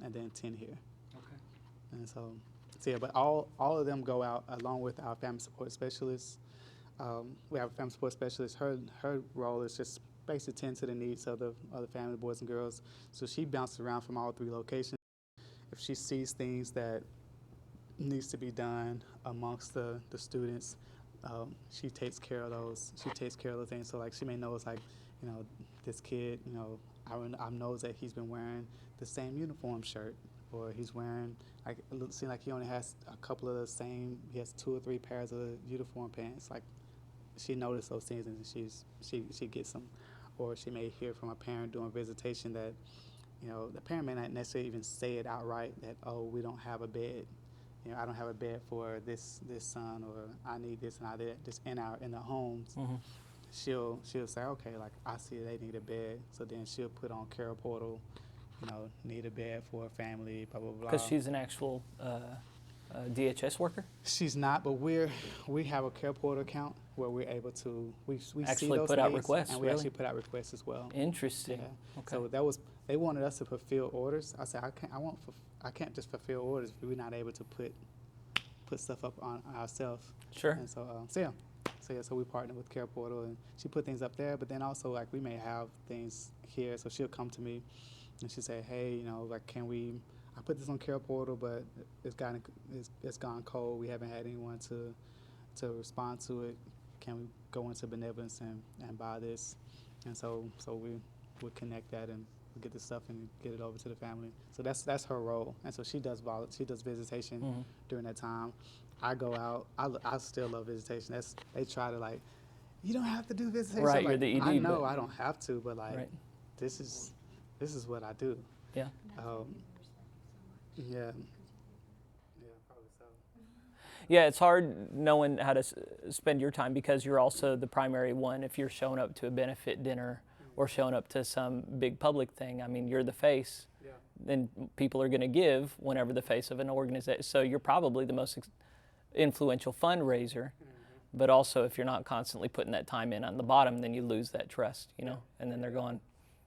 and then 10 here. Okay. And so yeah, but all of them go out along with our family support specialist. We have a family support specialist. Her role is just basically tend to the needs of the family, boys and girls. So she bounces around from all 3 locations. If she sees things that needs to be done amongst the students, she takes care of those. She takes care of those things. So like she may know it's like, you know, this kid, you know, I knows that he's been wearing the same uniform shirt, or he's wearing, like, it seems like he only has a couple of the same, he has 2 or 3 pairs of uniform pants. Like, she noticed those things and she gets them. Or she may hear from a parent during visitation that, you know, the parent may not necessarily even say it outright that, oh, we don't have a bed. You know, I don't have a bed for this son, or I need this and I need that. Just in the homes, she'll say, okay, like, I see they need a bed, so then she'll put on Care Portal, you know, need a bed for a family, blah blah blah. Because she's an actual DHS worker. She's not, but we have a Care Portal account where we're able to we Actually see those put out needs, requests, and we really? actually put out requests as well. Interesting. Yeah. Okay. So they wanted us to fulfill orders. I said I can't just fulfill orders if we're not able to put stuff up on ourselves. Sure. And so we partner with Care Portal, and she put things up there. But then also, like, we may have things here, so she'll come to me and she'll say, hey, you know, like, I put this on Care Portal, but it's gone cold. We haven't had anyone to respond to it. Can we go into benevolence and buy this? And so we'll connect that and we'll get the stuff and get it over to the family. So that's her role. And so she does visitation during that time. I go out. I still love visitation. They try to, like, you don't have to do visitation. Right, like, you're the ED. I know but I don't have to, but like, right. this is what I do. Yeah. Yeah. Yeah, probably so. Yeah, it's hard knowing how to spend your time because you're also the primary one. If you're showing up to a benefit dinner or showing up to some big public thing, I mean, you're the face. Yeah. Then people are going to give whenever the face of an organization. So you're probably the most influential fundraiser. But also, if you're not constantly putting that time in on the bottom, then you lose that trust, you know. And then they're going,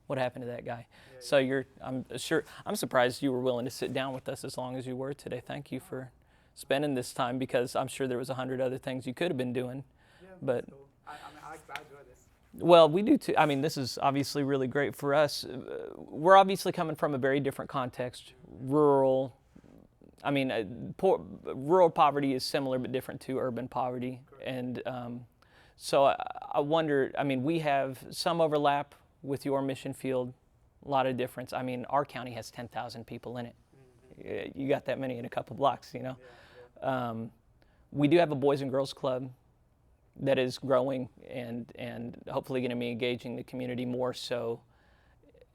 what happened to that guy? So I'm surprised you were willing to sit down with us as long as you were today. Thank you for spending this time, because I'm sure there was 100 other things you could have been doing. Yeah, but cool. I enjoy this. Well, we do too. I mean, this is obviously really great for us. We're obviously coming from a very different context, rural. I mean, rural poverty is similar but different to urban poverty. Correct. And so I wonder, I mean, we have some overlap with your mission field, a lot of difference. I mean, our county has 10,000 people in it. You got that many in a couple blocks, you know. We do have a Boys and Girls Club that is growing and hopefully going to be engaging the community more, so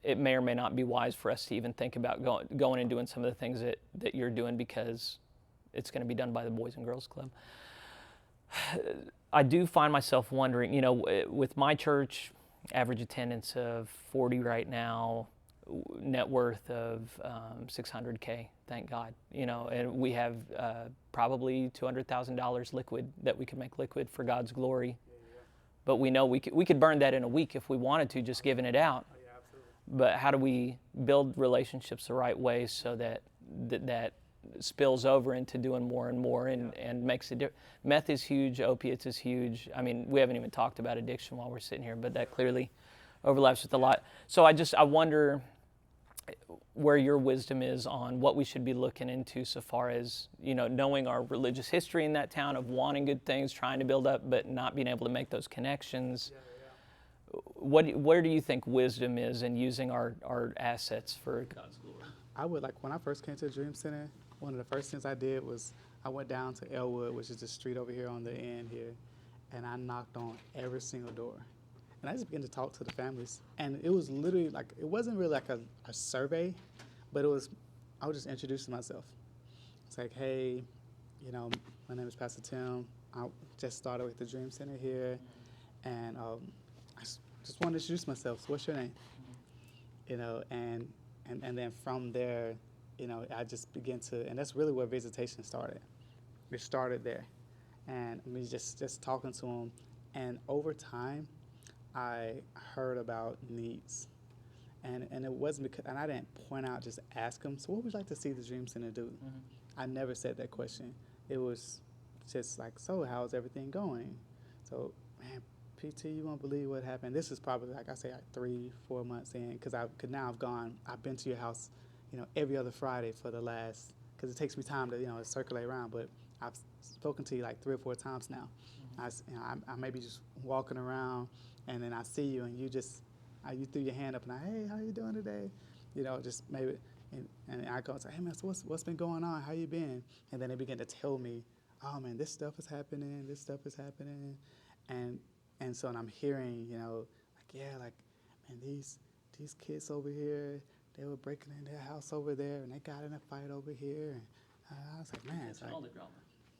it may or may not be wise for us to even think about going and doing some of the things that you're doing, because it's going to be done by the Boys and Girls Club. I do find myself wondering, you know, with my church, average attendance of 40 right now, net worth of $600K, thank God, you know, and we have probably $200,000 liquid that we could make liquid for God's glory. But we know we could burn that in a week if we wanted to, just giving it out. But how do we build relationships the right way so that spills over into doing more and more and makes a difference? Meth is huge, opiates is huge. I mean, we haven't even talked about addiction while we're sitting here, but that clearly overlaps with a lot. So I wonder where your wisdom is on what we should be looking into so far as, you know, knowing our religious history in that town of wanting good things, trying to build up, but not being able to make those connections. Where do you think wisdom is in using our assets for God's glory? I would, like, when I first came to the Dream Center, one of the first things I did was I went down to Elwood, which is the street over here on the end here, and I knocked on every single door. And I just began to talk to the families. And it was literally like, it wasn't really like a survey, but I was just introducing myself. It's like, hey, you know, my name is Pastor Tim. I just started with the Dream Center here. And I just wanted to introduce myself. So what's your name? You know, and then from there, you know, I just began to, and that's really where visitation started. It started there. And I mean, just talking to them. And over time, I heard about needs. And it wasn't because, and I didn't point out, just ask them, so what would you like to see the Dream Center do? I never said that question. It was just like, so how's everything going? So, man, PT, you won't believe what happened. This is probably, like I say, like 3-4 months in, because now I've been to your house, you know, every other Friday for the last, because it takes me time to, you know, circulate around, but I've spoken to you like 3 or 4 times now. I may be just walking around, and then I see you, and you threw your hand up, and hey, how you doing today? You know, just maybe, and I go and say, hey man, so what's been going on? How you been? And then they begin to tell me, oh man, this stuff is happening, and so I'm hearing, you know, like, yeah, like, man, these kids over here, they were breaking in their house over there, and they got in a fight over here, and I was like, man, it's like, all the drama.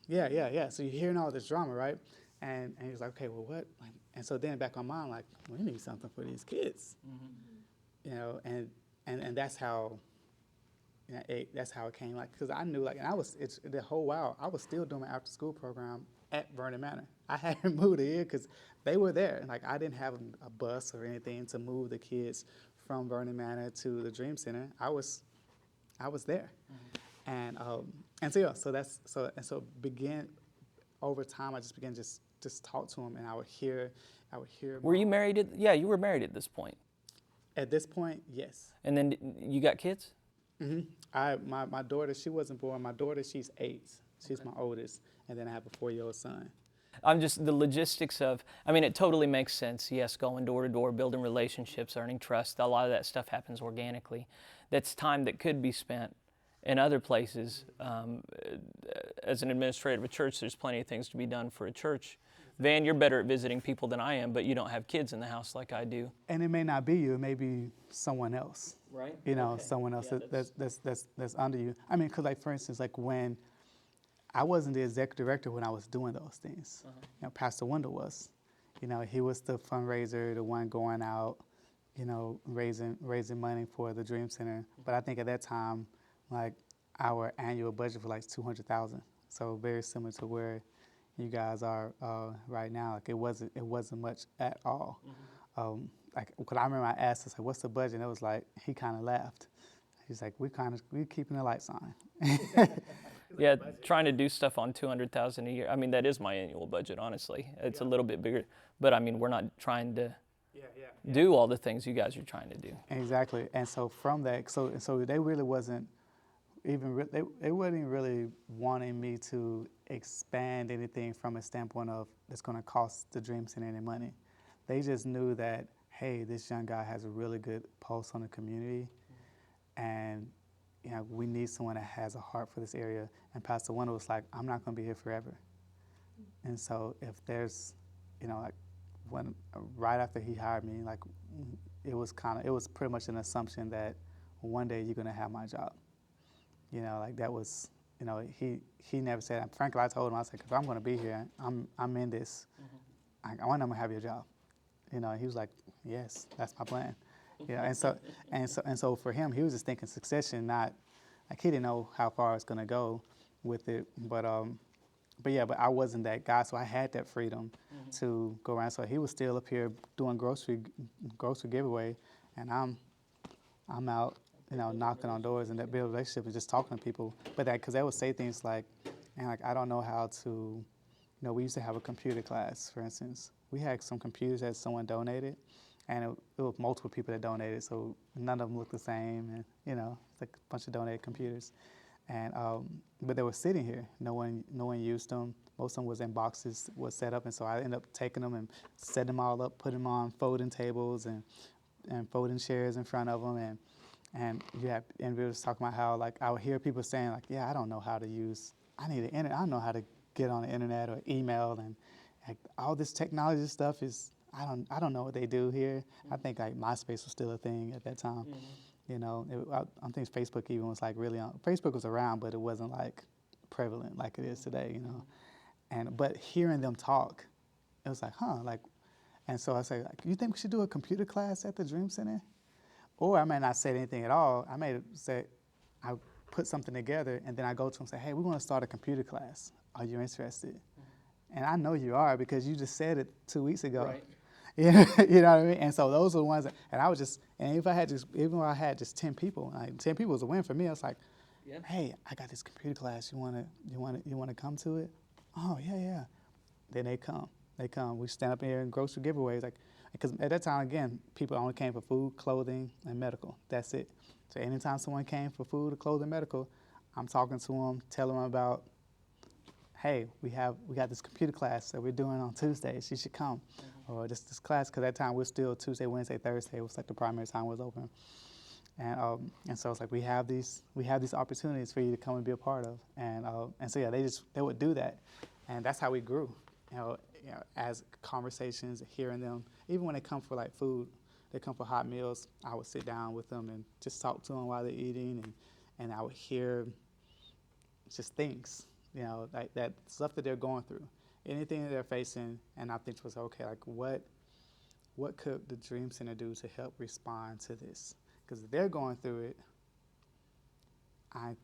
Yeah. So you're hearing all this drama, right? And he's like, okay, well, what? And so then back on mine, like, we need something for these kids, you know, and that's how, you know, that's how it came. Like, because I knew, like, and it's the whole while I was still doing my after school program at Vernon Manor. I hadn't moved here because they were there. Like, I didn't have a bus or anything to move the kids from Vernon Manor to the Dream Center. I was there, and so began over time. I just began just talk to him, and I would hear. Were you married? Yeah, you were married at this point. At this point, yes. And then you got kids? My daughter, she wasn't born. My daughter, she's 8. She's my oldest, and then I have a 4-year-old son. I'm just, the logistics of, I mean, it totally makes sense. Yes, going door to door, building relationships, earning trust, a lot of that stuff happens organically. That's time that could be spent in other places. As an administrator of a church, there's plenty of things to be done for a church. Van, you're better at visiting people than I am, but you don't have kids in the house like I do. And it may not be you, it may be someone else. Right. You know, someone else that's under you. I mean, because, like, for instance, like when I wasn't the executive director when I was doing those things. You know, Pastor Wendell was. You know, he was the fundraiser, the one going out, you know, raising money for the Dream Center. But I think at that time, like, our annual budget was like $200,000. So very similar to where you guys are right now. Like, it wasn't much at all. Like, because I remember I asked, I said, what's the budget? And it was like, he kind of laughed. He's like, we're keeping the lights on. Yeah, trying to do stuff on $200,000 a year. I mean, that is my annual budget, honestly. It's a little bit bigger, but I mean, we're not trying to do all the things you guys are trying to do. Exactly. And so from that, so they really wasn't even, they wasn't really wanting me to expand anything from a standpoint of it's going to cost the Dream Center any money. They just knew that, hey, this young guy has a really good pulse on the community, and, you know, we need someone that has a heart for this area. And Pastor Wendell was like, I'm not going to be here forever. And so if there's, you know, like, right after he hired me, like, it was pretty much an assumption that one day you're going to have my job. You know, like, that was, you know, he never said, frankly, I told him, I was like, if I'm going to be here, I'm in this, I want him to have your job. You know, he was like, yes, that's my plan. You know, and so for him, he was just thinking succession, not, like, he didn't know how far I was going to go with it. But I wasn't that guy, so I had that freedom to go around. So he was still up here doing grocery giveaway, and I'm out, you know, knocking on doors and that build relationship and just talking to people. But because they would say things like, man, like, I don't know how to, you know, we used to have a computer class, for instance. We had some computers that someone donated, and it was multiple people that donated, so none of them looked the same, and, you know, it's like a bunch of donated computers. And but they were sitting here. No one used them. Most of them was in boxes, was set up, and so I ended up taking them and setting them all up, putting them on folding tables and folding chairs in front of them, and we was talking about how, like, I would hear people saying, like, yeah, I don't know how to use, I don't know how to get on the internet or email, like all this technology stuff is, I don't know what they do here. I think like MySpace was still a thing at that time. You know, I think Facebook even was like really on. Facebook was around, but it wasn't like prevalent like it is today. You know, but hearing them talk, it was like, huh, like, and so I say, like, you think we should do a computer class at the Dream Center? Or I may not say anything at all. I may say, I put something together, and then I go to them and say, hey, we want to start a computer class. Are you interested? And I know you are because you just said it 2 weeks ago. Right. Yeah, you know what I mean? And so those are the ones and I was just, and if I had just, even though I had just 10 people, like 10 people was a win for me. I was like, Yeah. hey, I got this computer class. You wanna come to it? Oh, yeah. Then they come. We stand up here and grocery giveaways. Like, because at that time, again, people only came for food, clothing, and medical. That's it. So anytime someone came for food, clothing, medical, I'm talking to them, telling them about, hey, we got this computer class that we're doing on Tuesdays. You should come. Or this class, because at that time we're still Tuesday, Wednesday, Thursday. It was like the primary time was open. And so it's like we have these opportunities for you to come and be a part of. And so yeah, they would do that. And that's how we grew. You know, as conversations, hearing them, even when they come for like food, they come for hot meals, I would sit down with them and just talk to them while they're eating, and I would hear just things, you know, like that stuff that they're going through, anything that they're facing, and I think was okay, like what could the Dream Center do to help respond to this? Because if they're going through it, I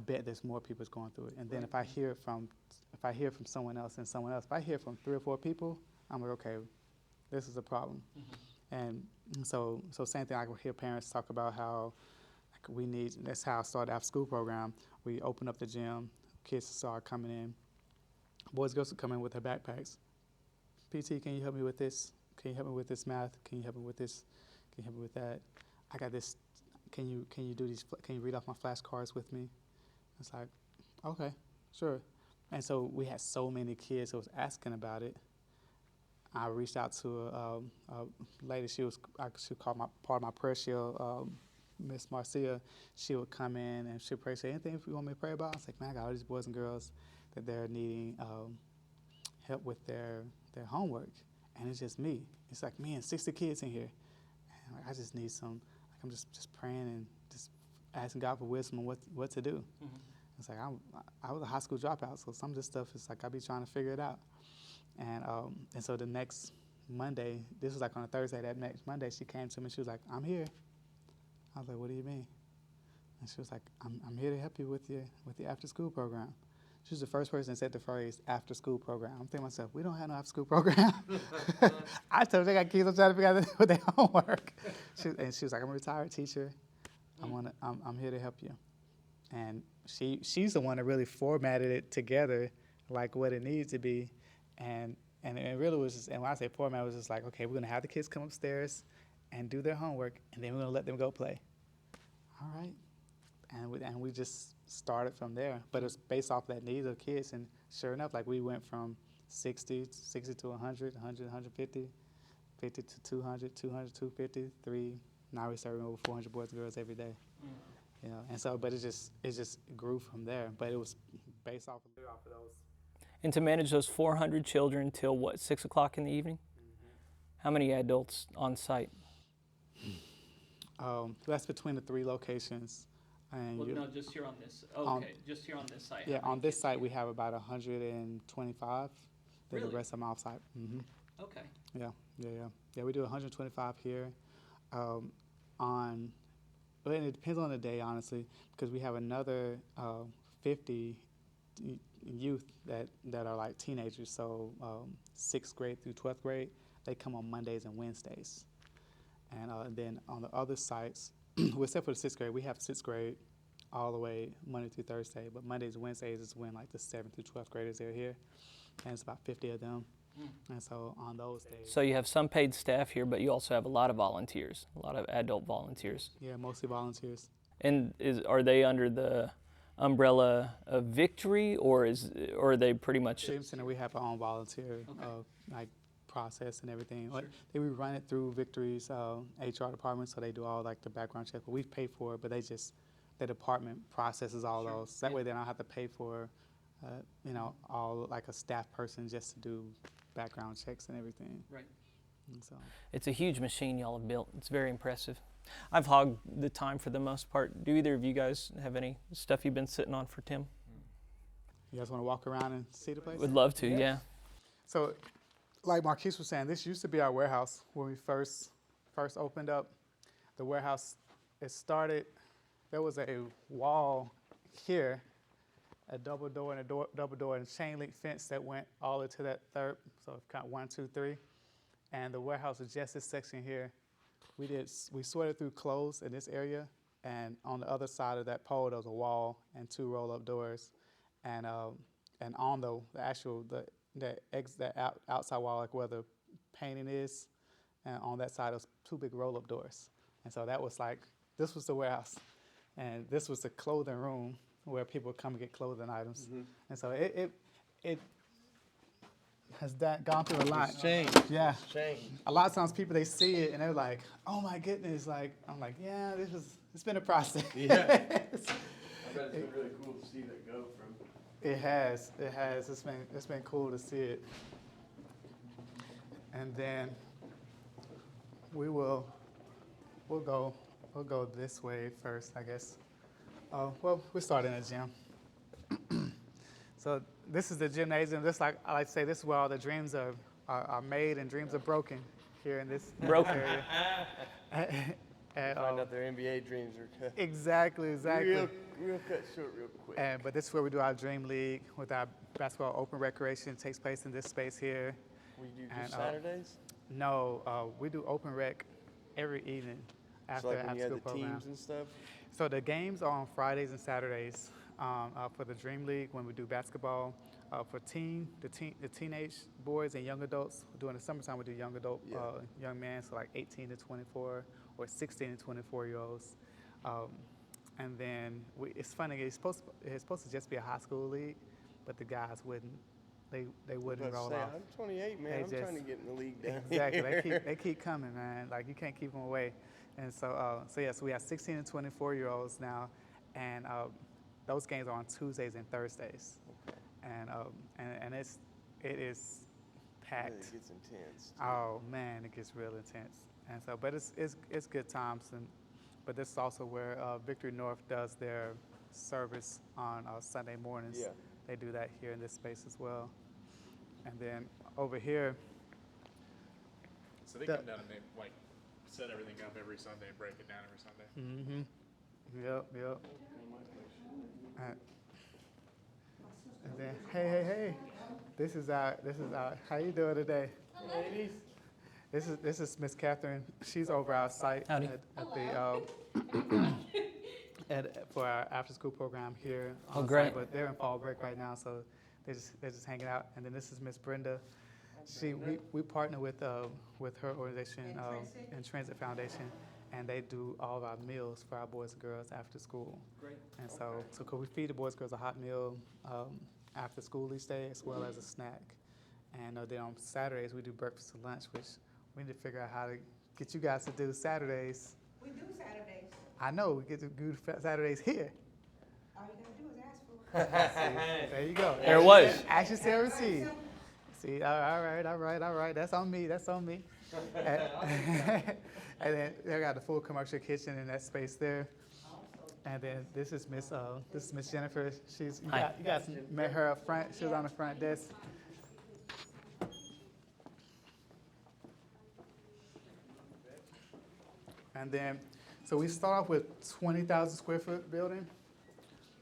bet there's more people's going through it. And then if I hear from someone else and someone else, if I hear from 3 or 4 people, I'm like, okay, this is a problem. And so same thing, I would hear parents talk about how like that's how I started after school program. We opened up the gym, kids started coming in. Boys and girls would come in with their backpacks. PT, can you help me with this? Can you help me with this math? Can you help me with this? Can you help me with that? I got this. Can you do these? Can you read off my flashcards with me? It's like, okay, sure. And so we had so many kids that was asking about it. I reached out to a lady. She called part of my prayer shield, Miss Marcia. She would come in and she'd pray. Say, anything if you want me to pray about? I was like, man, I got all these boys and girls that they're needing help with their homework, and it's just me. It's like me and 60 kids in here, and like, I just need some. Like I'm just praying and just asking God for wisdom on what to do. It's like I was a high school dropout, so some of this stuff is like I be trying to figure it out. And so the next Monday, this was like on a Thursday. That next Monday, she came to me. She was like, "I'm here." I was like, "What do you mean?" And she was like, "I'm here to help you with your after school program." She was the first person that said the phrase after school program. I'm thinking to myself, we don't have no after school program. I told her they got kids. I'm trying to figure out with their homework. And she was like, I'm a retired teacher. I'm here to help you. And she's the one that really formatted it together like what it needs to be. And it really was just, and when I say format, it was just like, okay, we're going to have the kids come upstairs and do their homework, and then we're going to let them go play. All right. And we just started from there. But it's based off that needs of kids. And sure enough, like we went from 60 to 100, 150, 50 to 200, 200, 250, 3. Now we're serving over 400 boys and girls every day. You know, and so, but it just grew from there. But it was based off of those. And to manage those 400 children till what, 6 o'clock in the evening? How many adults on site? That's between the 3 locations. And no, just here on this. Just here on this site. Yeah, on this site we have about 125. Then Really? the rest of them off site. Okay. Yeah. We do 125 here. And it depends on the day, honestly, because we have another 50 youth that are like teenagers. So 6th grade through 12th grade, they come on Mondays and Wednesdays. And then on the other sites, well, except for the 6th grade, we have 6th grade all the way Monday through Thursday. But Mondays and Wednesdays is when like the 7th through 12th graders are here, and it's about 50 of them. And so on those days. So you have some paid staff here, but you also have a lot of volunteers, a lot of adult volunteers. Yeah, mostly volunteers. And are they under the umbrella of Victory, or are they pretty much? Dream Center, we have our own volunteer like process and everything. Sure. We run it through Victory's HR department, so they do all like the background check. But we pay for it, but the department processes all those. So that way they don't have to pay for, all like a staff person just to do background checks and everything. Right. And so It's a huge machine y'all have built. It's very impressive. I've hogged the time for the most part. Do either of you guys have any stuff you've been sitting on for Tim? you guys want to walk around and see the place? Would love to, yeah. So, like Marquise was saying, this used to be our warehouse when we first opened up. The warehouse, it started. There was a wall here, a double door and chain link fence that went all the way to that third. So count 1, 2, 3, and the warehouse was just this section here. We sorted through clothes in this area, and on the other side of that pole there was a wall and 2 roll-up doors, and on the actual outside wall, like where the painting is, and on that side was 2 big roll-up doors, and so that was like this was the warehouse, and this was the clothing room where people come and get clothing items, and so it has gone through a lot. It's changed. Yeah. It's changed. A lot of times people, they see it and they're like, oh my goodness, like, I'm like, yeah, it's been a process. Yeah. I bet it's been really cool to see that go from. It has. It's been cool to see it. And then we'll go this way first, I guess. Well, we start in the gym. So this is the gymnasium. This, like I like to say, this is where all the dreams are made and dreams are broken here in this Broken. area. And, Find out their NBA dreams are cut. exactly. Real cut short, real quick. But this is where we do our dream league with our basketball open recreation. It takes place in this space here. We do And, just Saturdays? No, we do open rec every evening after So like when you after have school the program. teams and stuff? So the games are on Fridays and Saturdays for the Dream League when we do basketball. For the teenage boys and young adults, during the summertime we do young adult, young men, so like 18 to 24 or 16 to 24-year-olds. And then it's funny, it's supposed to just be a high school league, but the guys wouldn't. They wouldn't roll off. I'm 28, man. I'm trying to get in the league down Exactly. here. They keep coming, man. Like, you can't keep them away. And so we have 16 and 24-year-olds now, and those games are on Tuesdays and Thursdays. And it is packed. It gets intense. Oh man, it gets real intense. And so, but it's good times. But this is also where Victory North does their service on Sunday mornings. Yeah. They do that here in this space as well. And then over here. So they come down and they like set everything up every Sunday and break it down every Sunday. Mm-hmm. Yep. And then, hey. This is our. How you doing today? Ladies. This is Miss Catherine. She's over our site Howdy. for our after school program here. Oh, on great. Site, but they're in fall break right now, so they're just hanging out. And then this is Miss Brenda. We partner with her organization, Intrinsic Foundation, and they do all of our meals for our boys and girls after school. Great. And so we feed the boys and girls a hot meal after school each day, as well as a snack. And then on Saturdays we do breakfast and lunch, which we need to figure out how to get you guys to do Saturdays. We do Saturdays. I know we get to do Saturdays here. All you gotta do is ask for it. There you go. There it was. Action shall receive. See, all right. That's on me. And then they got the full commercial kitchen in that space there. And then this is Miss Jennifer. You guys met her up front. She was on the front desk. And then, so we start off with 20,000 square foot building.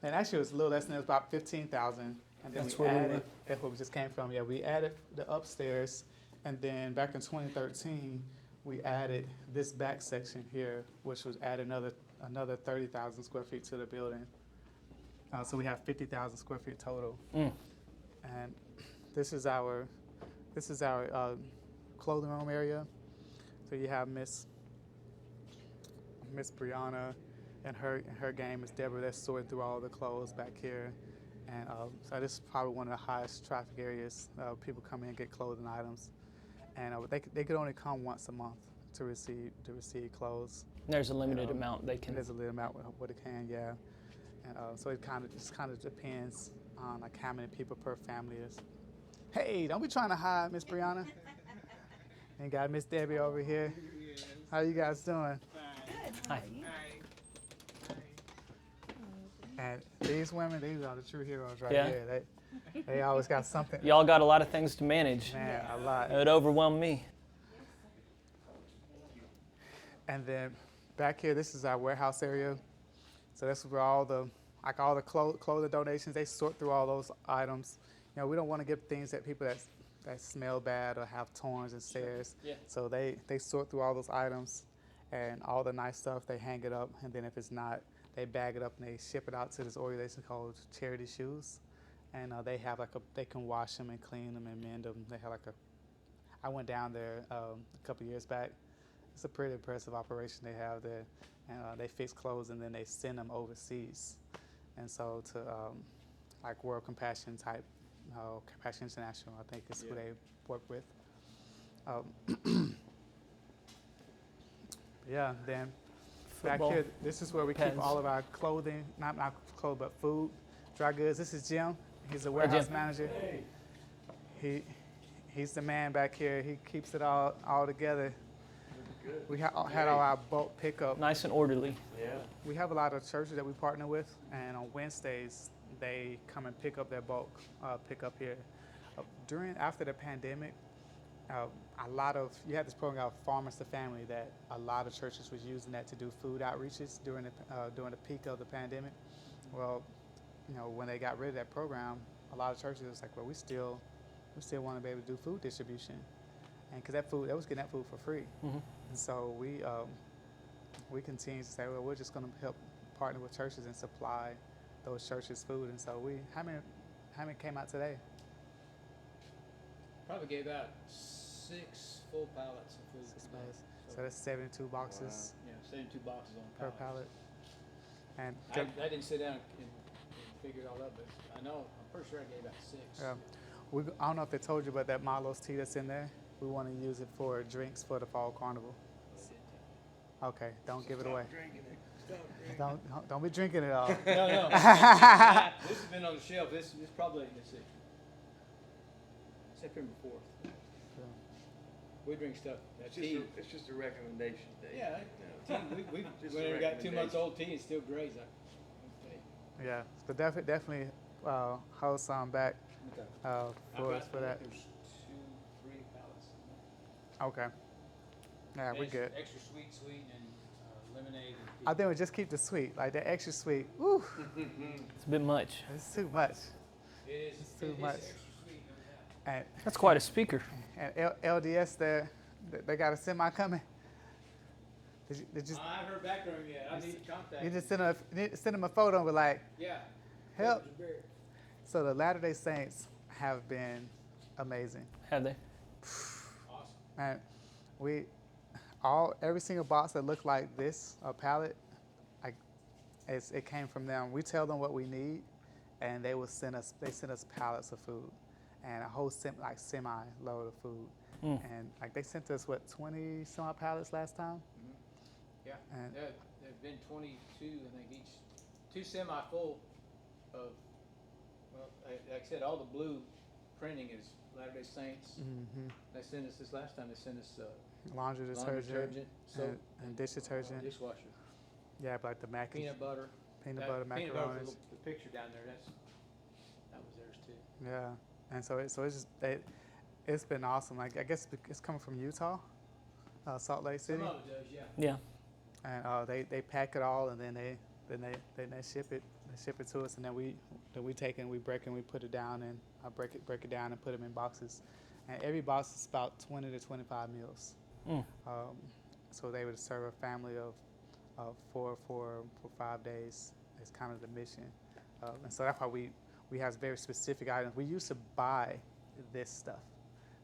And actually it was a little less than that, it was about 15,000. And then That's we where we added, were. that's where we just came from. Yeah, we added the upstairs. And then back in 2013, we added this back section here, which was add another 30,000 square feet to the building. So we have 50,000 square feet total. Mm. And this is our clothing room area. So you have Miss Brianna and her game is Deborah. They're sorting through all the clothes back here. And so this is probably one of the highest traffic areas. People come in and get clothing items. And they could only come once a month to receive clothes. There's a limited amount they can. There's a limited amount what it can, yeah. And so it kind of depends on like how many people per family is. Hey, don't be trying to hide, Miss Brianna. And got Miss Debbie over here. How you guys doing? Hi. And these women, these are the true heroes right Yeah. here. They always got something. Y'all got a lot of things to manage. Man, a lot. It would overwhelm me. And then back here, this is our warehouse area. So this is where all the clothing donations, they sort through all those items. You know, we don't want to give things that people that smell bad or have thorns and stairs. Yeah. So they sort through all those items, and all the nice stuff, they hang it up. And then if it's not, they bag it up and they ship it out to this organization called Charity Shoes. And they have they can wash them and clean them and mend them. They have I went down there a couple years back. It's a pretty impressive operation they have there. And they fix clothes and then they send them overseas. And so to like World Compassion type, Compassion International, I think is who they work with. Yeah, then Football. back here, this is where we Pens. keep all of our clothing, not clothes, but food, dry goods. This is Jim. He's the Jim. warehouse manager. He's the man back here. He keeps it all together. We had all our bulk pickup. Nice and orderly. Yeah. We have a lot of churches that we partner with, and on Wednesdays they come and pick up their bulk pickup here. After the pandemic, you had this program called Farmers to Family that a lot of churches was using that to do food outreaches during the peak of the pandemic. Well, when they got rid of that program, a lot of churches was like, well, we still want to be able to do food distribution, and because they was getting that food for free. Mm-hmm. And so we continue to say, well, we're just going to help partner with churches and supply those churches food. And so how many came out today? Probably gave out 6 full pallets of food. 6 bags. So that's 72 boxes Yeah, 72 boxes on per pallets. pallet. And I didn't sit down and figure it all up, but I know, I'm pretty sure I gave out 6. I don't know if they told you, but that Milo's tea that's in there, we want to use it for drinks for the fall carnival. Okay, don't give it away. Don't be drinking it all. No. This has been on the shelf. This probably, let's see, September 4th. We drink stuff. Tea. It's just a recommendation thing. Yeah, tea. We Just a whenever got 2 months recommendation. old tea, it's still great. Yeah, but definitely hold some back for us for that. There's 2, 3 pallets. Okay. Yeah, we're good. Extra sweet, and lemonade. I think we just keep the sweet, like that extra sweet. Woo, It's a bit much. it's too much. It is. It's too It is much. extra sweet, no doubt. That's quite a speaker. And LDS there, they got a semi coming. Did you I haven't heard back from him yet. I need to contact you him. just send them a photo and be like, Yeah. help. There's a bear. So the Latter-day Saints have been amazing. Have they? Awesome. And every single box that looked like this, a pallet, it came from them. We tell them what we need, and they send us pallets of food and a whole semi load of food. Mm. And they sent us 20 some odd pallets last time. Yeah. And There've been 22, I think, each. 2 semi-full of, well, like I said, all the blue printing is Latter-day Saints. They sent us this last time. They sent us laundry laundry detergent, soap, and dish detergent. dishwasher, Yeah, but like the mac and peanut butter. peanut That butter peanut macaronis. butter, the picture down there, that was theirs too. Yeah, and so it's just it's been awesome. I guess it's coming from Utah, Salt Lake City, Some of it does, yeah. Yeah. and they pack it all and then they ship it. They ship it to us, and then we take it and we break it and we put it down and break it down and put them in boxes. And every box is about 20 to 25 meals. Mm. So they would serve a family of 4 for 5 days. It's kind of the mission, and so that's why we have very specific items. We used to buy this stuff,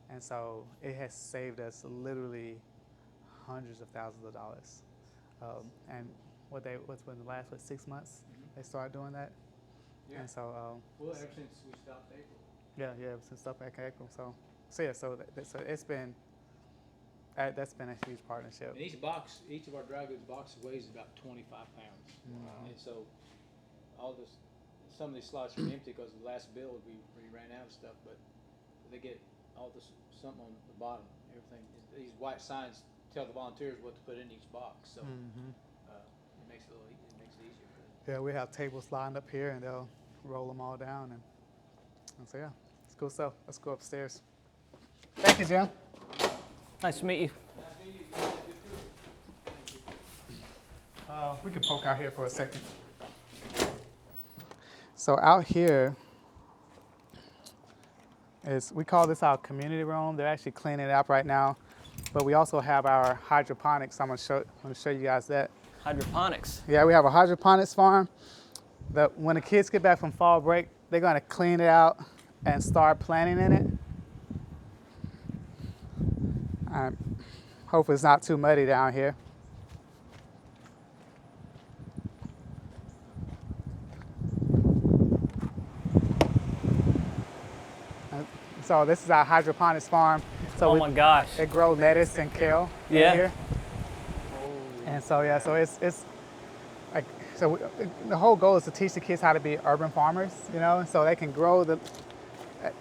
and so it has saved us literally hundreds of thousands of dollars. And what's been the last 6 months they started doing that, Yeah. and so Well, ever since we stopped April. yeah, since stuff back in April. So it's been that's been a huge partnership. And each of our dry goods boxes weighs about 25 pounds. Wow. And so some of these slots are empty because the last bill we ran out of stuff, but they get all this, something on the bottom, everything. These white signs tell the volunteers what to put in each box, so it makes it it makes it easier for them. Yeah, we have tables lined up here, and they'll roll them all down, and so yeah, it's cool stuff. Let's go upstairs. Thank you, Jim. Nice to meet you. We can poke out here for a second. So out here we call this our community room. They're actually cleaning it up right now, but we also have our hydroponics. I'm gonna show you guys that. Hydroponics. Yeah, we have a hydroponics farm. That when the kids get back from fall break, they're gonna clean it out and start planting in it. Hopefully it's not too muddy down here. So this is our hydroponics farm. So Oh my gosh. they grow lettuce and kale in Yeah. here. And so yeah, so it's like the whole goal is to teach the kids how to be urban farmers, you know, so they can grow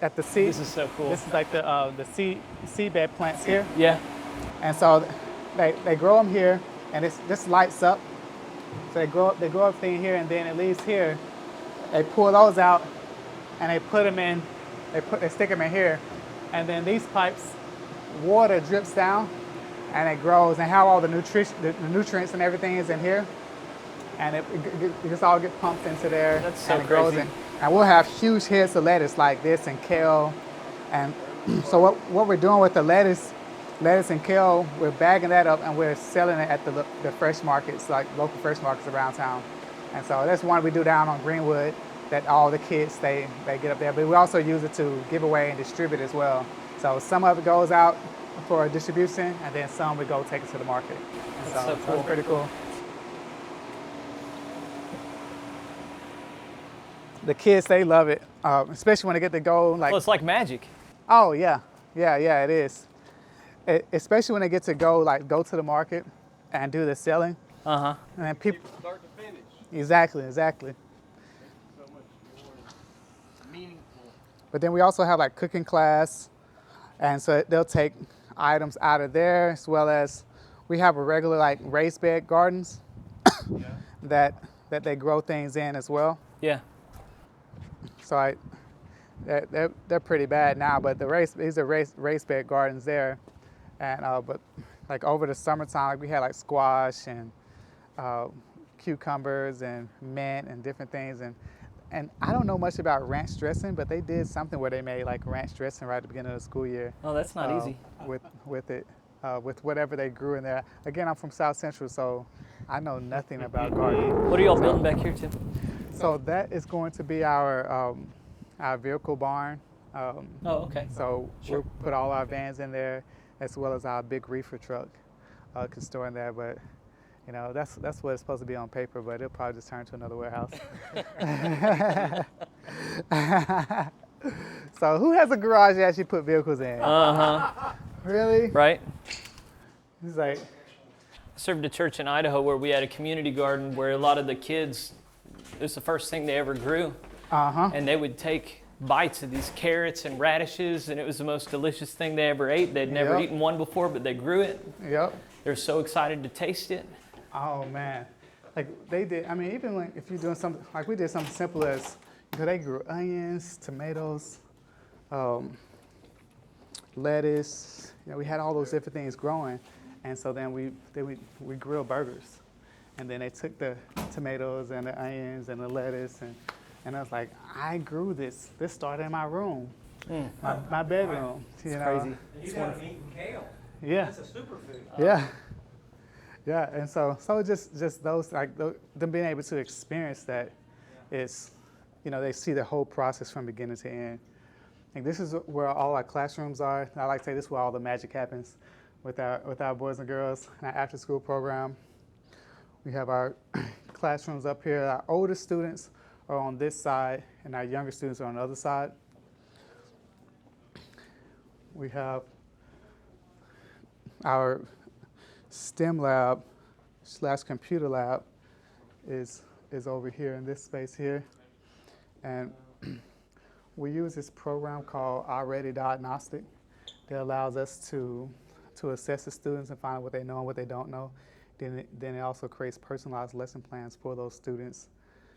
at the seed. This is so cool. This is like the seed bed plants here, Yeah. and so they grow them here, and this lights up. So they grow everything here, and then it leaves here. They pull those out, and they put them in. They stick them in here, and then these pipes, water drips down, and it grows, and how all the nutrients and everything is in here, and it just all get pumped into there. That's so and it grows crazy. and we'll have huge heads of lettuce like this and kale, and so what we're doing with the lettuce and kale, we're bagging that up and we're selling it at the fresh markets, like local fresh markets around town. And so that's one we do down on Greenwood, that all the kids, they get up there. But we also use it to give away and distribute as well. So some of it goes out for distribution, and then some we go take it to the market. And That's so cool. it's pretty cool. The kids, they love it, especially when they get to go like. Well, it's like magic. Oh yeah, it is. Especially when they get to go to the market and do the selling. Uh-huh. And then people. Start to finish. Exactly. So much more meaningful. But then we also have like cooking class, and so they'll take items out of there, as well as we have a regular like raised bed gardens that they grow things in as well. Yeah. So they're pretty bad now, but these are raised bed gardens there, and but like over the summertime, like we had like squash and cucumbers and mint and different things, and I don't know much about ranch dressing, but they did something where they made like ranch dressing right at the beginning of the school year. Oh, that's not easy. With it, with whatever they grew in there. Again, I'm from South Central, so I know nothing about gardening. What are y'all building back here, Tim? So that is going to be our vehicle barn. Oh, okay. So we'll put all our vans in there, as well as our big reefer truck can store in there. But you know, that's what it's supposed to be on paper, but it'll probably just turn into another warehouse. So who has a garage that actually put vehicles in? Uh-huh. Really? Right. It's like, I served a church in Idaho where we had a community garden where a lot of the kids, it was the first thing they ever grew. And they would take bites of these carrots and radishes, and it was the most delicious thing they ever ate. They'd never eaten one before, but they grew it. Yep. They're so excited to taste it. Oh man, like they did. I mean, even like if you're doing something like we did, something simple as, you know, they grew onions, tomatoes, lettuce. You know, we had all those different things growing, and so then we grilled burgers, and then they took the tomatoes and the onions and the lettuce, and I was like, I grew this. This started in my room, my bedroom. It's you know? crazy. You haven't eaten kale. Yeah. That's a superfood. Yeah. Yeah, and so just those, like them being able to experience that is, you know, they see the whole process from beginning to end. And this is where all our classrooms are. I like to say this is where all the magic happens with our boys and girls in our after school program. We have our classrooms up here. Our older students are on this side, and our younger students are on the other side. We have our STEM lab / computer lab is over here in this space here. And we use this program called Already Diagnostic that allows us to assess the students and find out what they know and what they don't know. Then it also creates personalized lesson plans for those students.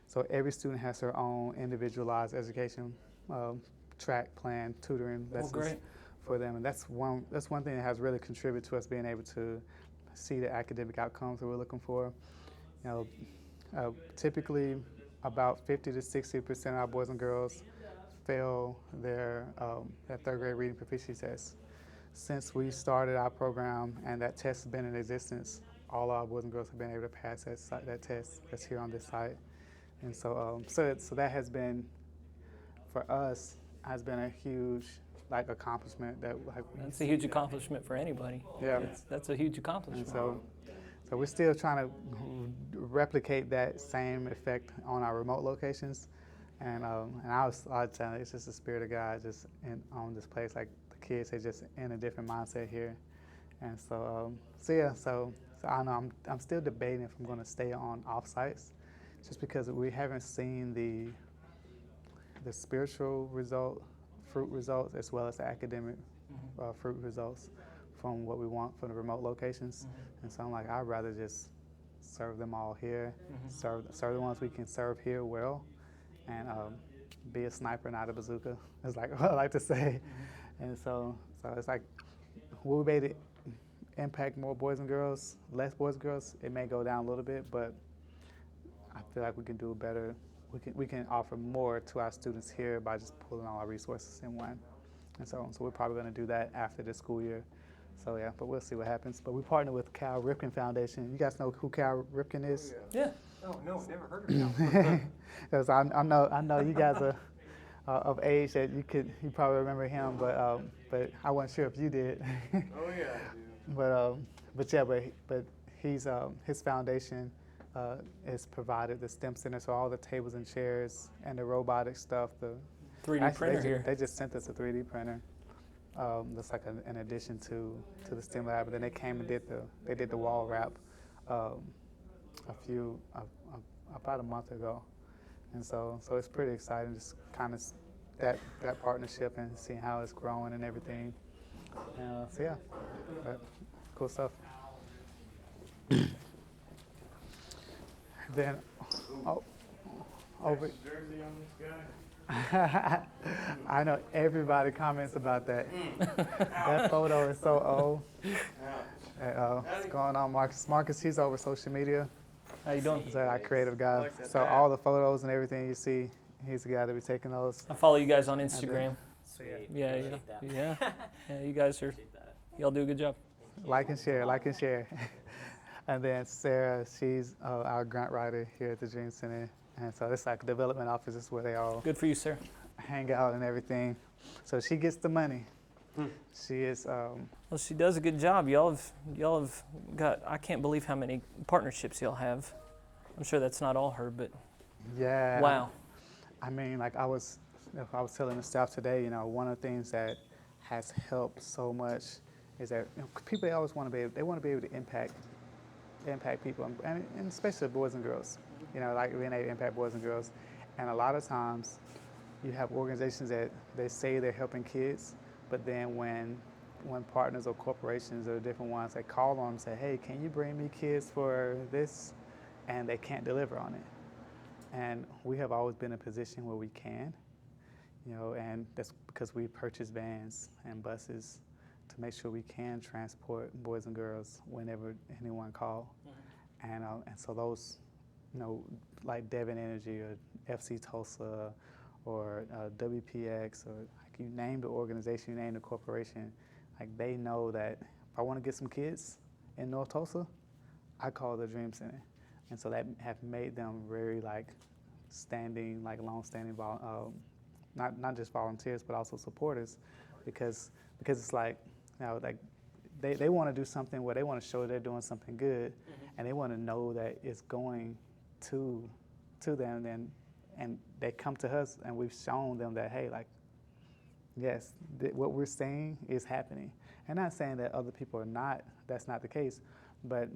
So every student has their own individualized education track plan, tutoring lessons great. for them, and that's one thing that has really contributed to us being able to see the academic outcomes that we're looking for. You know, typically about 50 to 60% of our boys and girls fail their third grade reading proficiency test. Since we started our program and that test has been in existence, all our boys and girls have been able to pass that test that's here on this site. And so that has been, for us, has been a huge accomplishment. That's a huge accomplishment for anybody. Yeah. That's a huge accomplishment. And so we're still trying to replicate that same effect on our remote locations. And I was telling you, it's just the spirit of God just on this place. Like the kids, they're just in a different mindset here. And so I know I'm still debating if I'm going to stay on off sites, just because we haven't seen the spiritual fruit results, as well as the academic fruit results from what we want from the remote locations. And so I'm like, I'd rather just serve them all here, serve the ones we can serve here well, and be a sniper, not a bazooka, is like what I like to say. And so it's like, will we be able to impact more boys and girls, less boys and girls? It may go down a little bit, but I feel like we can do better. We can offer more to our students here by just pulling all our resources in one. And so we're probably going to do that after the school year. So yeah, but we'll see what happens. But we partner with Cal Ripken Foundation. You guys know who Cal Ripken is? Yeah. Oh, no, never heard of him. Because I know you guys are of age that you probably remember him, but I wasn't sure if you did. Oh yeah. But he's his foundation has provided the STEM Center, so all the tables and chairs and the robotic stuff. The 3D printer here. They just sent us a 3D printer. That's like an addition to the STEM lab. But then they came and did the wall wrap about a month ago, and so it's pretty exciting. Just kind of that partnership and seeing how it's growing and everything. So yeah, but cool stuff. Then, over. Jersey on this guy. I know everybody comments about that. That photo is so old. What's going on, Marcus? Marcus, he's over social media. How you doing? He's our creative guy. So all the photos and everything you see, he's the guy that be taking those. I follow you guys on Instagram. Sweet. Yeah. You guys y'all do a good job. Like and share. And then Sarah, she's our grant writer here at the Dream Center. And so it's like a development office. This is where they all Good for you, sir. hang out and everything. So she gets the money. She is. Well, she does a good job. Y'all have got. I can't believe how many partnerships y'all have. I'm sure that's not all her, but Yeah. wow. I mean, like I was telling the staff today, one of the things that has helped so much is that people, they always want to be able to impact people, and especially boys and girls. Like being able to impact boys and girls. And a lot of times, you have organizations that they say they're helping kids, but then when partners or corporations or different ones, they call on them and say, hey, can you bring me kids for this? And they can't deliver on it. And we have always been in a position where we can, and that's because we purchase vans and buses to make sure we can transport boys and girls whenever anyone calls. And so those, like Devon Energy or FC Tulsa or WPX, or like you name the organization, you name the corporation, like they know that if I want to get some kids in North Tulsa, I call the Dream Center. And so that have made them very long-standing, not just volunteers, but also supporters, because it's like, they want to do something where they want to show they're doing something good, and they want to know that it's going to them, and they come to us, and we've shown them that, hey, yes, what we're saying is happening. And not saying that other people that's not the case, but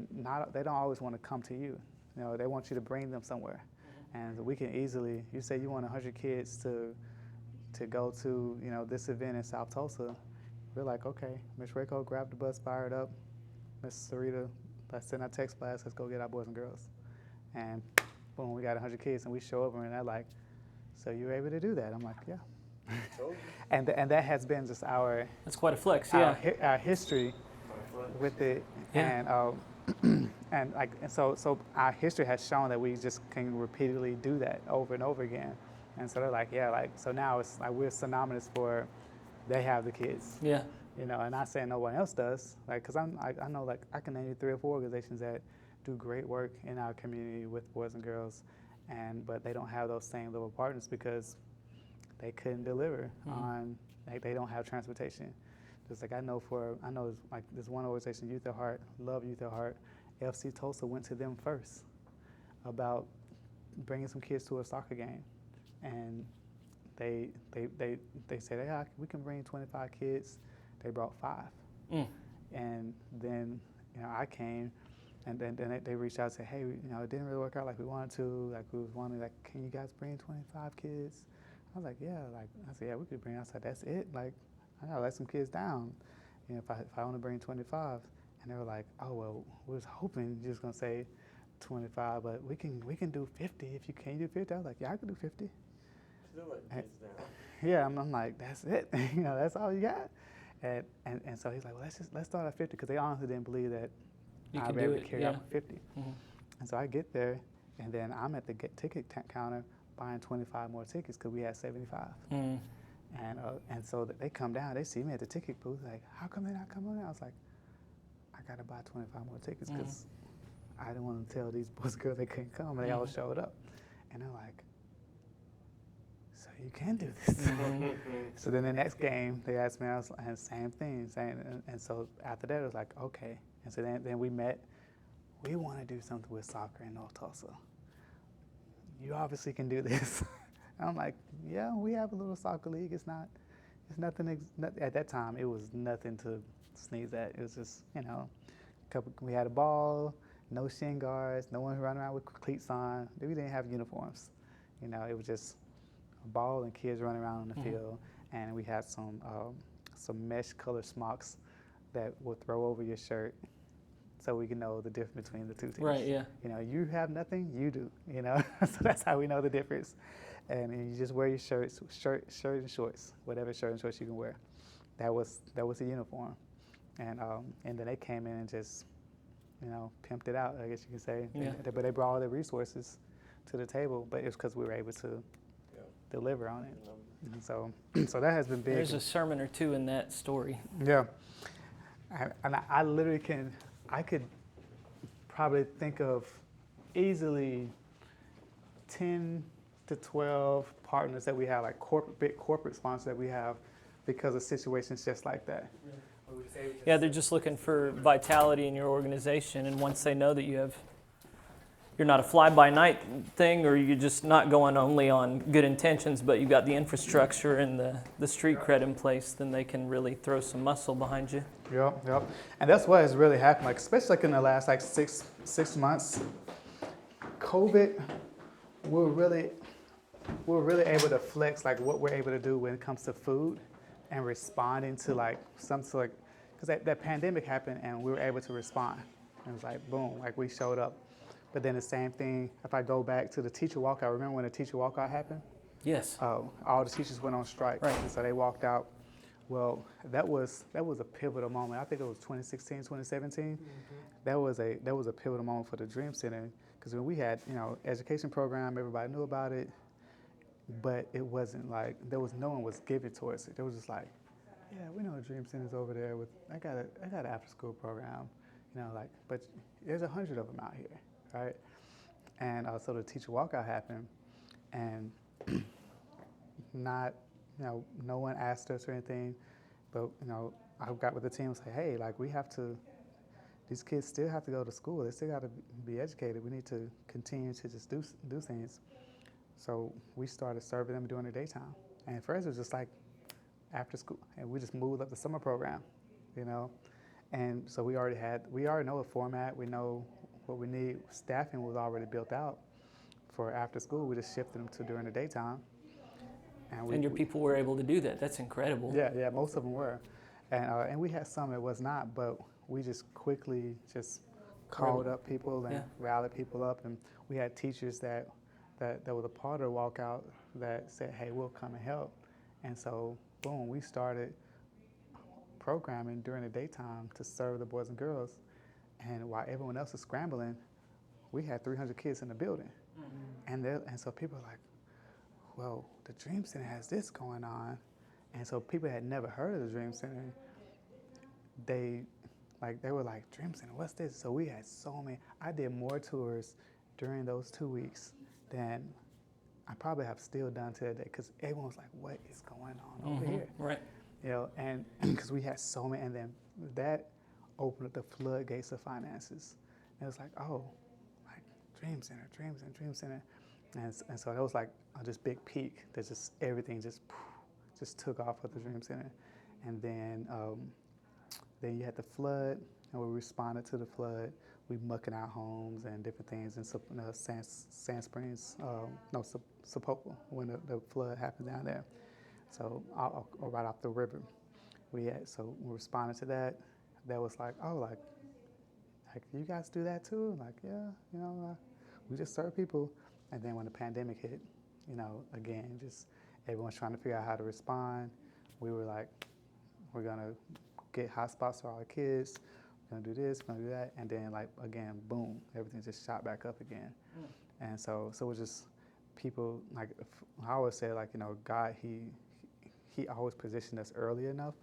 they don't always want to come to you. They want you to bring them somewhere. And we can easily, you say you want 100 kids to to go to, this event in South Tulsa. We're like, okay, Miss Rayco grabbed the bus, fired up. Miss Sarita, let's send our text blast, let's go get our boys and girls. And boom, we got 100 kids, and we show up, and they're like, so you were able to do that? I'm like, yeah. and that has been just That's quite a flex, our, yeah. our history with it. Yeah. And so our history has shown that we just can repeatedly do that over and over again. And so they're like, yeah, like, so now it's like we're synonymous for they have the kids. Yeah. And not saying no one else does, like, because I know, like, I can name you 3 or 4 organizations that do great work in our community with boys and girls, but they don't have those same level partners because they couldn't deliver on, like, they don't have transportation. Just like I know like this one organization, Youth at Heart, love Youth at Heart, FC Tulsa went to them first about bringing some kids to a soccer game, and they said, yeah, we can bring 25 kids. They brought 5, and then I came, and then they reached out and said, hey, it didn't really work out like we wanted to. Like we was wanting, like, can you guys bring 25 kids? I was like, yeah. Like I said, yeah, we could bring. I said, that's it. Like I gotta let some kids down. If I want to bring 25, and they were like, oh well, we was hoping you're just gonna say 25, but we can do 50 if you can do 50. I was like, yeah, I can do 50. Still let kids down. Yeah, I'm like, that's it. That's all you got. And so he's like, well, let's start at 50, because they honestly didn't believe that I'd be able to carry out 50. Mm-hmm. And so I get there, and then I'm at the ticket counter buying 25 more tickets because we had 75. Mm. And so they come down, they see me at the ticket booth, like, how come they're not coming in? I was like, I gotta buy 25 more tickets because I didn't want to tell these boys and girls they couldn't come, and they all showed up. And they're like, so you can do this. So then the next game, they asked me, and same thing. And so after that, it was like, okay. And so then we met. We want to do something with soccer in North Tulsa. You obviously can do this. And I'm like, yeah, we have a little soccer league. It's nothing, at that time, it was nothing to sneeze at. It was just, we had a ball, no shin guards, no one running around with cleats on. We didn't have uniforms. It was just a ball and kids running around on the field. And we had some mesh color smocks that would throw over your shirt so we can know the difference between the two teams. Right, yeah. You have nothing, you do, So that's how we know the difference. And you just wear your shirt and shorts, whatever shirt and shorts you can wear. That was the uniform. And then they came in and just, pimped it out, I guess you could say. Yeah. But they brought all the resources to the table, but it was because we were able to deliver on it. And so that has been big. There's a sermon or two in that story. Yeah. And I literally I could probably think of easily 10 to 12 partners that we have, like big corporate sponsors that we have because of situations just like that. Yeah, they're just looking for vitality in your organization, and once they know that you're not a fly-by-night thing, or you're just not going only on good intentions, but you've got the infrastructure and the street cred in place, then they can really throw some muscle behind you. Yep. And that's what has really happened, like, especially like in the last like six months. COVID, we're really able to flex like what we're able to do when it comes to food and responding to because that pandemic happened and we were able to respond. And it was like, boom, like we showed up. But then the same thing, if I go back to the teacher walkout, remember when the teacher walkout happened? Yes. All the teachers went on strike. Right. And so they walked out. Well, that was a pivotal moment. I think it was 2016, 2017. Mm-hmm. That was a pivotal moment for the Dream Center because when we had, education program, everybody knew about it, but it wasn't like no one was giving towards it. It was just like, yeah, we know the Dream Center's over there I got an after school program, but there's 100 of them out here, right? And so the teacher walkout happened, and no one asked us or anything, but I got with the team and say, hey, like these kids still have to go to school. They still got to be educated. We need to continue to just do things. So we started serving them during the daytime. And at first it was just like after school, and we just moved up the summer program, And so we already know a format. We know what we need. Staffing was already built out for after school. We just shifted them to during the daytime. And your people were able to do that. That's incredible. Yeah, most of them were, and we had some that was not, but we just quickly just called up people and rallied people up, and we had teachers that was a part of the walkout that said, hey, we'll come and help. And so, boom, we started programming during the daytime to serve the boys and girls. And while everyone else is scrambling, we had 300 kids in the building. Mm-hmm. And so people are like, well, the Dream Center has this going on. And so people had never heard of the Dream Center. They were like, Dream Center, what's this? So we had so many. I did more tours during those 2 weeks than I probably have still done to today, because everyone was like, what is going on over here? Right. You know, and because we had so many, and then that opened up the floodgates of finances. And it was like, oh, like Dream Center. And so that was like this big peak that just everything just took off with the Dream Center. And then you had the flood, and we responded to the flood. We mucking out homes and different things in Sand Springs, Sapulpa, when the flood happened down there. So right off the river, we responded to that. That was like, oh, like you guys do that too? Like, yeah, you know, we just serve people. And then when the pandemic hit, you know, again, just everyone's trying to figure out how to respond. We were like, we're gonna get hotspots for all the kids. We're gonna do this, we're gonna do that, and then like again, boom, everything just shot back up again. And so it was just people, like I always say, like, you know, God, he always positioned us early enough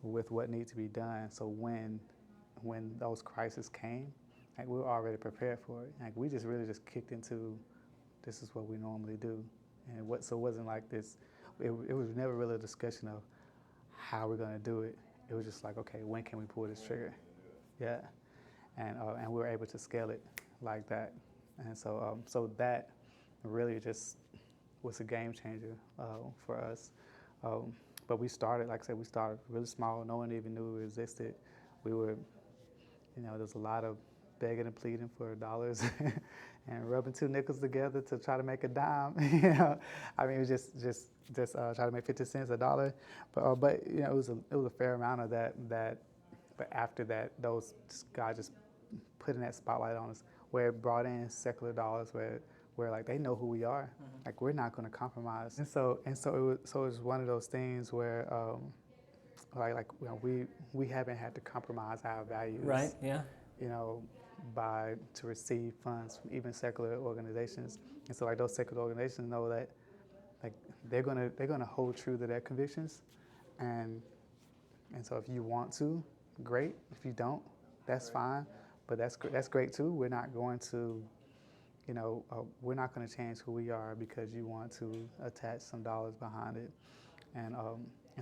with what needs to be done. So when those crises came, like we were already prepared for it. Like we just really just kicked into, this is what we normally do, and so it wasn't like this. It was never really a discussion of how we're gonna do it. It was just like, okay, when can we pull this trigger? Yeah, and we were able to scale it like that, and so that really just was a game changer for us. But we started, like I said, we started really small. No one even knew it existed. We were, you know, there's a lot of begging and pleading for dollars and rubbing two nickels together to try to make a dime. You know, I mean, it was just try to make 50 cents a dollar. But you know, it was a fair amount of that. But after that, God just put in that spotlight on us, where it brought in secular dollars, where like they know who we are. Mm-hmm. Like we're not going to compromise. And so it was one of those things where like you know, we haven't had to compromise our values. Right. Yeah. You know, to receive funds from even secular organizations. And so like those secular organizations know that like they're gonna hold true to their convictions, and so if you want to, great. If you don't, that's fine. But that's great too. We're not going to, you know, we're not going to change who we are because you want to attach some dollars behind it, and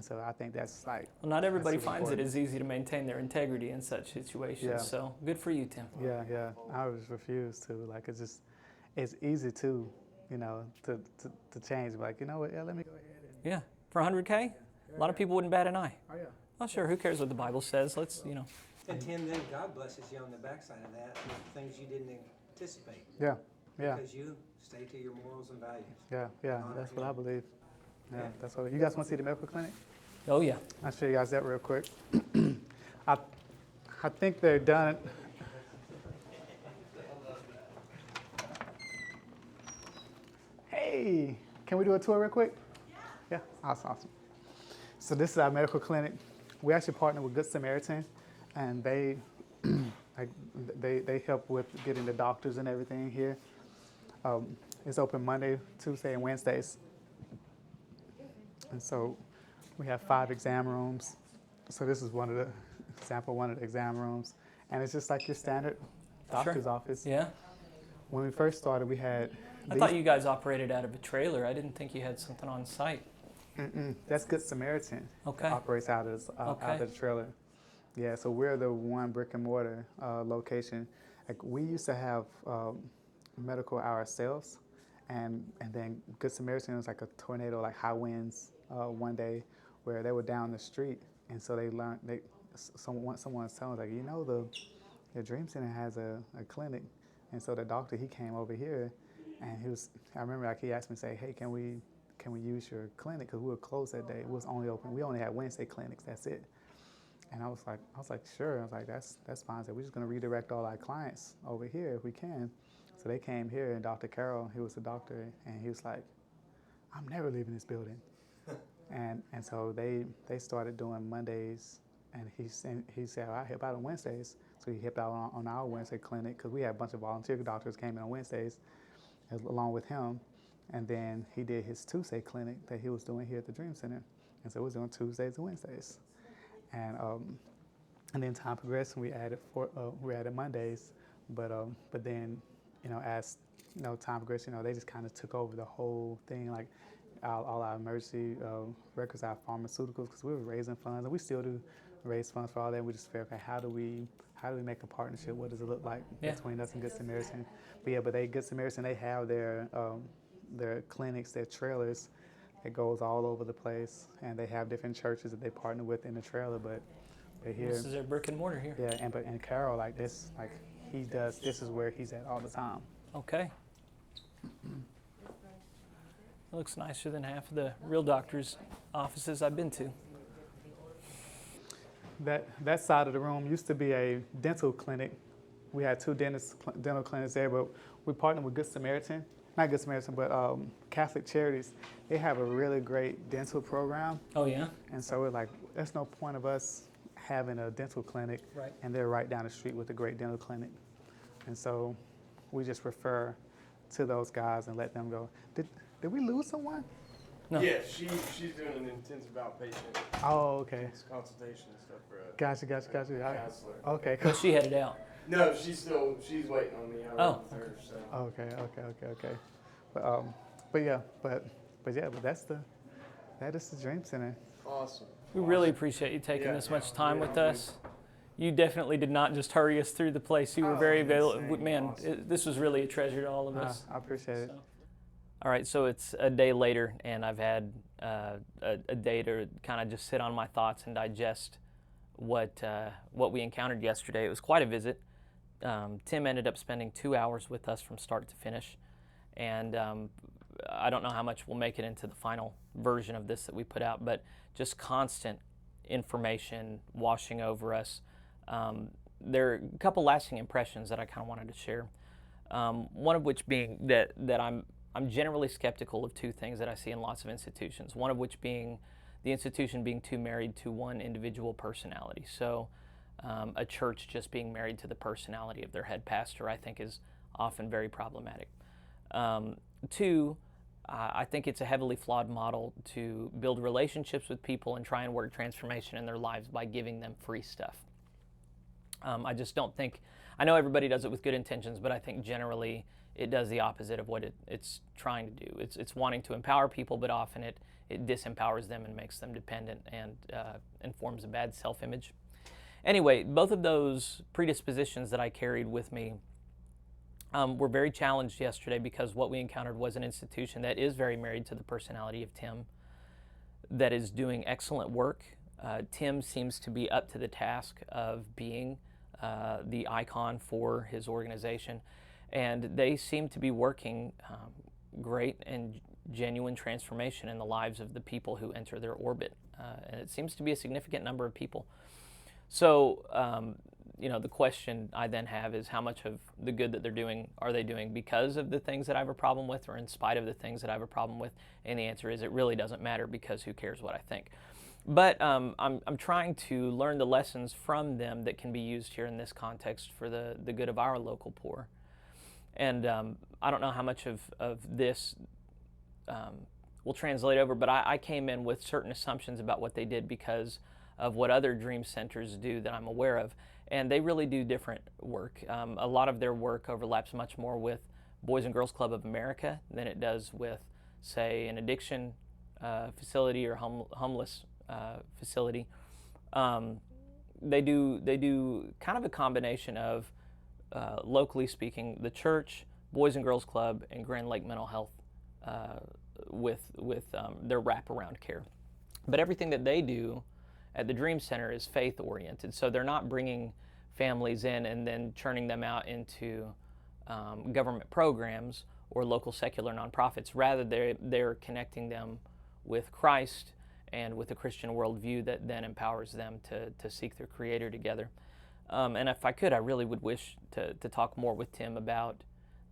so I think that's like. Well, not everybody finds it as easy to maintain their integrity in such situations. Yeah. So good for you, Tim. Yeah. I was refused to. Like it's easy to, you know, to change. Like, you know what? Yeah, let me go ahead. Yeah, for 100K, a lot of people wouldn't bat an eye. Oh yeah. Oh sure, who cares what the Bible says? Let's, you know. And Tim, then God blesses you on the backside of that with things you didn't anticipate. Yeah. Because you stay to your morals and values. Yeah, that's what I believe. Yeah, that's what. You guys want to see the medical clinic? Oh yeah. I'll show you guys that real quick. I think they're done. Hey, can we do a tour real quick? Yeah, awesome. So this is our medical clinic. We actually partner with Good Samaritan, and they help with getting the doctors and everything here. It's open Monday, Tuesday, and Wednesdays. And so we have 5 exam rooms. So this is one of the exam rooms. And it's just like your standard doctor's office. Yeah. When we first started, we had... I thought you guys operated out of a trailer. I didn't think you had something on site. That's Good Samaritan. Okay. Operates out of the trailer. Yeah, so we're the one brick and mortar location. Like we used to have medical ourselves, and then Good Samaritan was like a tornado, like high winds one day, where they were down the street, and so they learned. Someone was telling us, like, you know, the Dream Center has a clinic, and so the doctor, he came over here, and I remember like he asked me, say, hey, can we can we use your clinic? Because we were closed that day. It was only open. We only had Wednesday clinics. That's it. And I was like, sure. I was like, that's fine. I said, we're just going to redirect all our clients over here if we can. So they came here, and Dr. Carroll, he was a doctor, and he was like, I'm never leaving this building. and so they started doing Mondays, and he said, I help out on Wednesdays. So he helped out on our Wednesday clinic, because we had a bunch of volunteer doctors came in on Wednesdays along with him. And then he did his Tuesday clinic that he was doing here at the Dream Center. And so we was doing Tuesdays and Wednesdays. And then time progressed, and we added Mondays. But then, as time progressed, they just kind of took over the whole thing, like all our emergency records, our pharmaceuticals, because we were raising funds, and we still do raise funds for all that. We just figured, okay, how do we make a partnership? What does it look like between us and Good Samaritan? But Good Samaritan, they have their clinics, their trailers. It goes all over the place, and they have different churches that they partner with in the trailer. But here, this is their brick and mortar here. Yeah, and Carol, like this, like this is where he's at all the time. Okay. It looks nicer than half of the real doctors' offices I've been to. That side of the room used to be a dental clinic. We had 2 dental clinics there, but we partnered with Good Samaritan. Not Good Samaritan, but Catholic Charities. They have a really great dental program. Oh, yeah? And so we're like, there's no point of us having a dental clinic, right, and they're right down the street with a great dental clinic. And so we just refer to those guys and let them go. Did we lose someone? No. Yeah, she's doing an intensive outpatient Oh, okay. consultation and stuff for a Gotcha. counselor. Okay, Well, cool. she headed out. No, she's waiting on me. I Oh, work with her, so. Okay. But that is the Dream Center. Awesome. We really appreciate you taking this much time with us. You definitely did not just hurry us through the place. You were very available. Man, this was really a treasure to all of us. I appreciate it. All right, so it's a day later, and I've had a day to kind of just sit on my thoughts and digest what we encountered yesterday. It was quite a visit. Tim ended up spending 2 hours with us from start to finish, and I don't know how much we'll make it into the final version of this that we put out, but just constant information washing over us. There are a couple lasting impressions that I kind of wanted to share. One of which being that I'm generally skeptical of 2 things that I see in lots of institutions. One of which being the institution being too married to one individual personality. So a church just being married to the personality of their head pastor, I think, is often very problematic. 2, I think it's a heavily flawed model to build relationships with people and try and work transformation in their lives by giving them free stuff. I just don't think, I know everybody does it with good intentions, but I think generally it does the opposite of what it's trying to do. It's wanting to empower people, but often it disempowers them and makes them dependent and forms a bad self-image. Anyway, both of those predispositions that I carried with me were very challenged yesterday, because what we encountered was an institution that is very married to the personality of Tim, that is doing excellent work. Tim seems to be up to the task of being the icon for his organization, and they seem to be working great and genuine transformation in the lives of the people who enter their orbit, and it seems to be a significant number of people. So, the question I then have is, how much of the good that they're doing are they doing because of the things that I have a problem with, or in spite of the things that I have a problem with? And the answer is, it really doesn't matter, because who cares what I think? But I'm trying to learn the lessons from them that can be used here in this context for the good of our local poor. And I don't know how much of this will translate over, but I came in with certain assumptions about what they did because of what other Dream Centers do that I'm aware of. And they really do different work. A lot of their work overlaps much more with Boys and Girls Club of America than it does with, say, an addiction facility or homeless facility. They do kind of a combination of, locally speaking, the church, Boys and Girls Club, and Grand Lake Mental Health with their wraparound care. But everything that they do at the Dream Center is faith-oriented, so they're not bringing families in and then churning them out into government programs or local secular nonprofits. Rather, they're connecting them with Christ and with a Christian worldview that then empowers them to seek their Creator together. And if I could, I really would wish to talk more with Tim about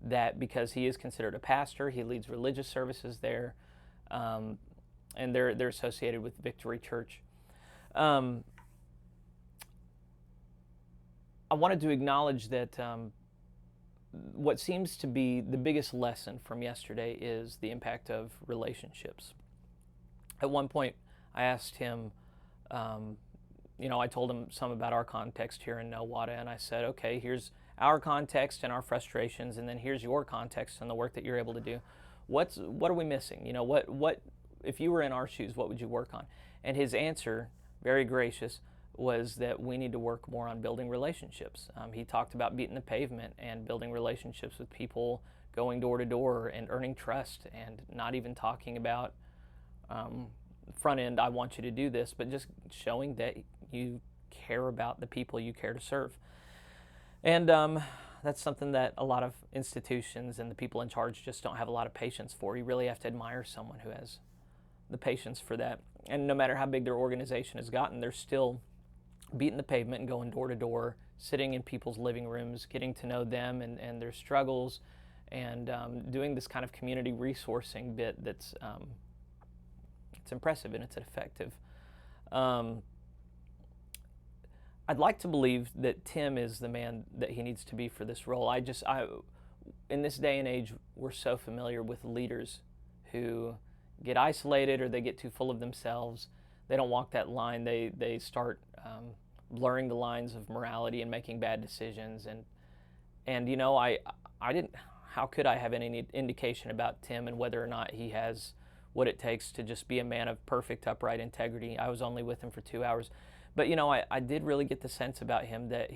that, because he is considered a pastor. He leads religious services there, and they're associated with Victory Church. I wanted to acknowledge that what seems to be the biggest lesson from yesterday is the impact of relationships. At one point, I asked him, I told him some about our context here in Nowata, and I said, okay, here's our context and our frustrations, and then here's your context and the work that you're able to do. What are we missing? What if you were in our shoes, what would you work on? And his answer, very gracious, was that we need to work more on building relationships. He talked about beating the pavement and building relationships with people, going door to door and earning trust, and not even talking about front end, I want you to do this, but just showing that you care about the people you care to serve. And that's something that a lot of institutions and the people in charge just don't have a lot of patience for. You really have to admire someone who has the patience for that. And no matter how big their organization has gotten, they're still beating the pavement and going door to door, sitting in people's living rooms, getting to know them and their struggles, and doing this kind of community resourcing bit that's it's impressive and it's effective. I'd like to believe that Tim is the man that he needs to be for this role. In this day and age, we're so familiar with leaders who get isolated or they get too full of themselves. They don't walk that line. They start blurring the lines of morality and making bad decisions. And I didn't. How could I have any indication about Tim and whether or not he has what it takes to just be a man of perfect, upright integrity? I was only with him for 2 hours. But, I did really get the sense about him that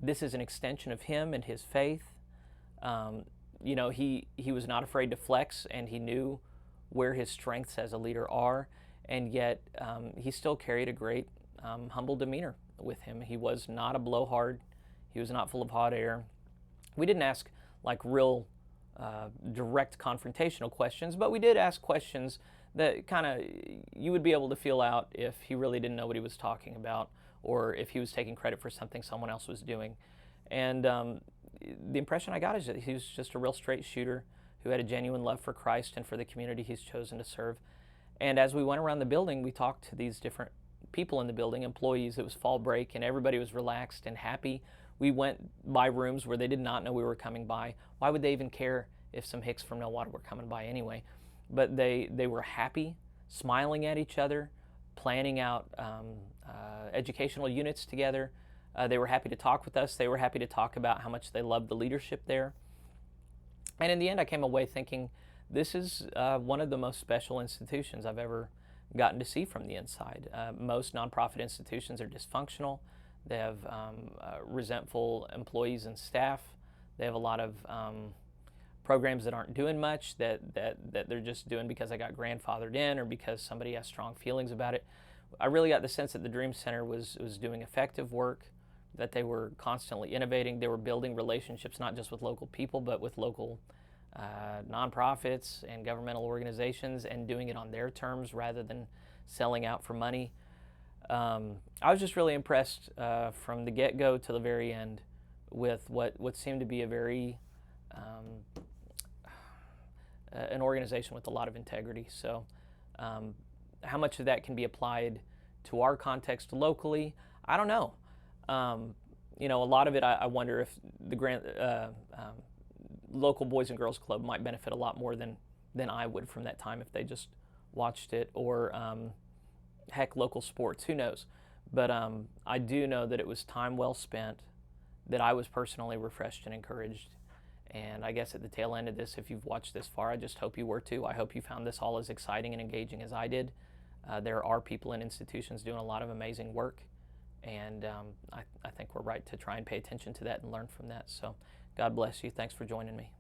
this is an extension of him and his faith. He was not afraid to flex, and he knew where his strengths as a leader are, and yet he still carried a great humble demeanor with him. He was not a blowhard. He was not full of hot air. We didn't ask real direct confrontational questions, but we did ask questions that kind of you would be able to feel out if he really didn't know what he was talking about, or if he was taking credit for something someone else was doing. And the impression I got is that he was just a real straight shooter who had a genuine love for Christ and for the community he's chosen to serve. And as we went around the building, we talked to these different people in the building, employees. It was fall break and everybody was relaxed and happy. We went by rooms where they did not know we were coming by. Why would they even care if some hicks from Nowata were coming by anyway? But they were happy, smiling at each other, planning out educational units together. They were happy to talk with us. They were happy to talk about how much they loved the leadership there. And in the end, I came away thinking, this is one of the most special institutions I've ever gotten to see from the inside. Most nonprofit institutions are dysfunctional. They have resentful employees and staff. They have a lot of programs that aren't doing much, that they're just doing because I got grandfathered in or because somebody has strong feelings about it. I really got the sense that the Dream Center was doing effective work, that they were constantly innovating. They were building relationships not just with local people, but with local nonprofits and governmental organizations, and doing it on their terms rather than selling out for money. I was just really impressed from the get-go to the very end with what seemed to be a very an organization with a lot of integrity. So how much of that can be applied to our context locally, I don't know. A lot of it, I wonder if the local Boys and Girls Club might benefit a lot more than I would from that time if they just watched it, or heck, local sports, who knows. But I do know that it was time well spent, that I was personally refreshed and encouraged. And I guess at the tail end of this, if you've watched this far, I just hope you were too. I hope you found this all as exciting and engaging as I did. There are people and institutions doing a lot of amazing work, and I think we're right to try and pay attention to that and learn from that. So God bless you. Thanks for joining me.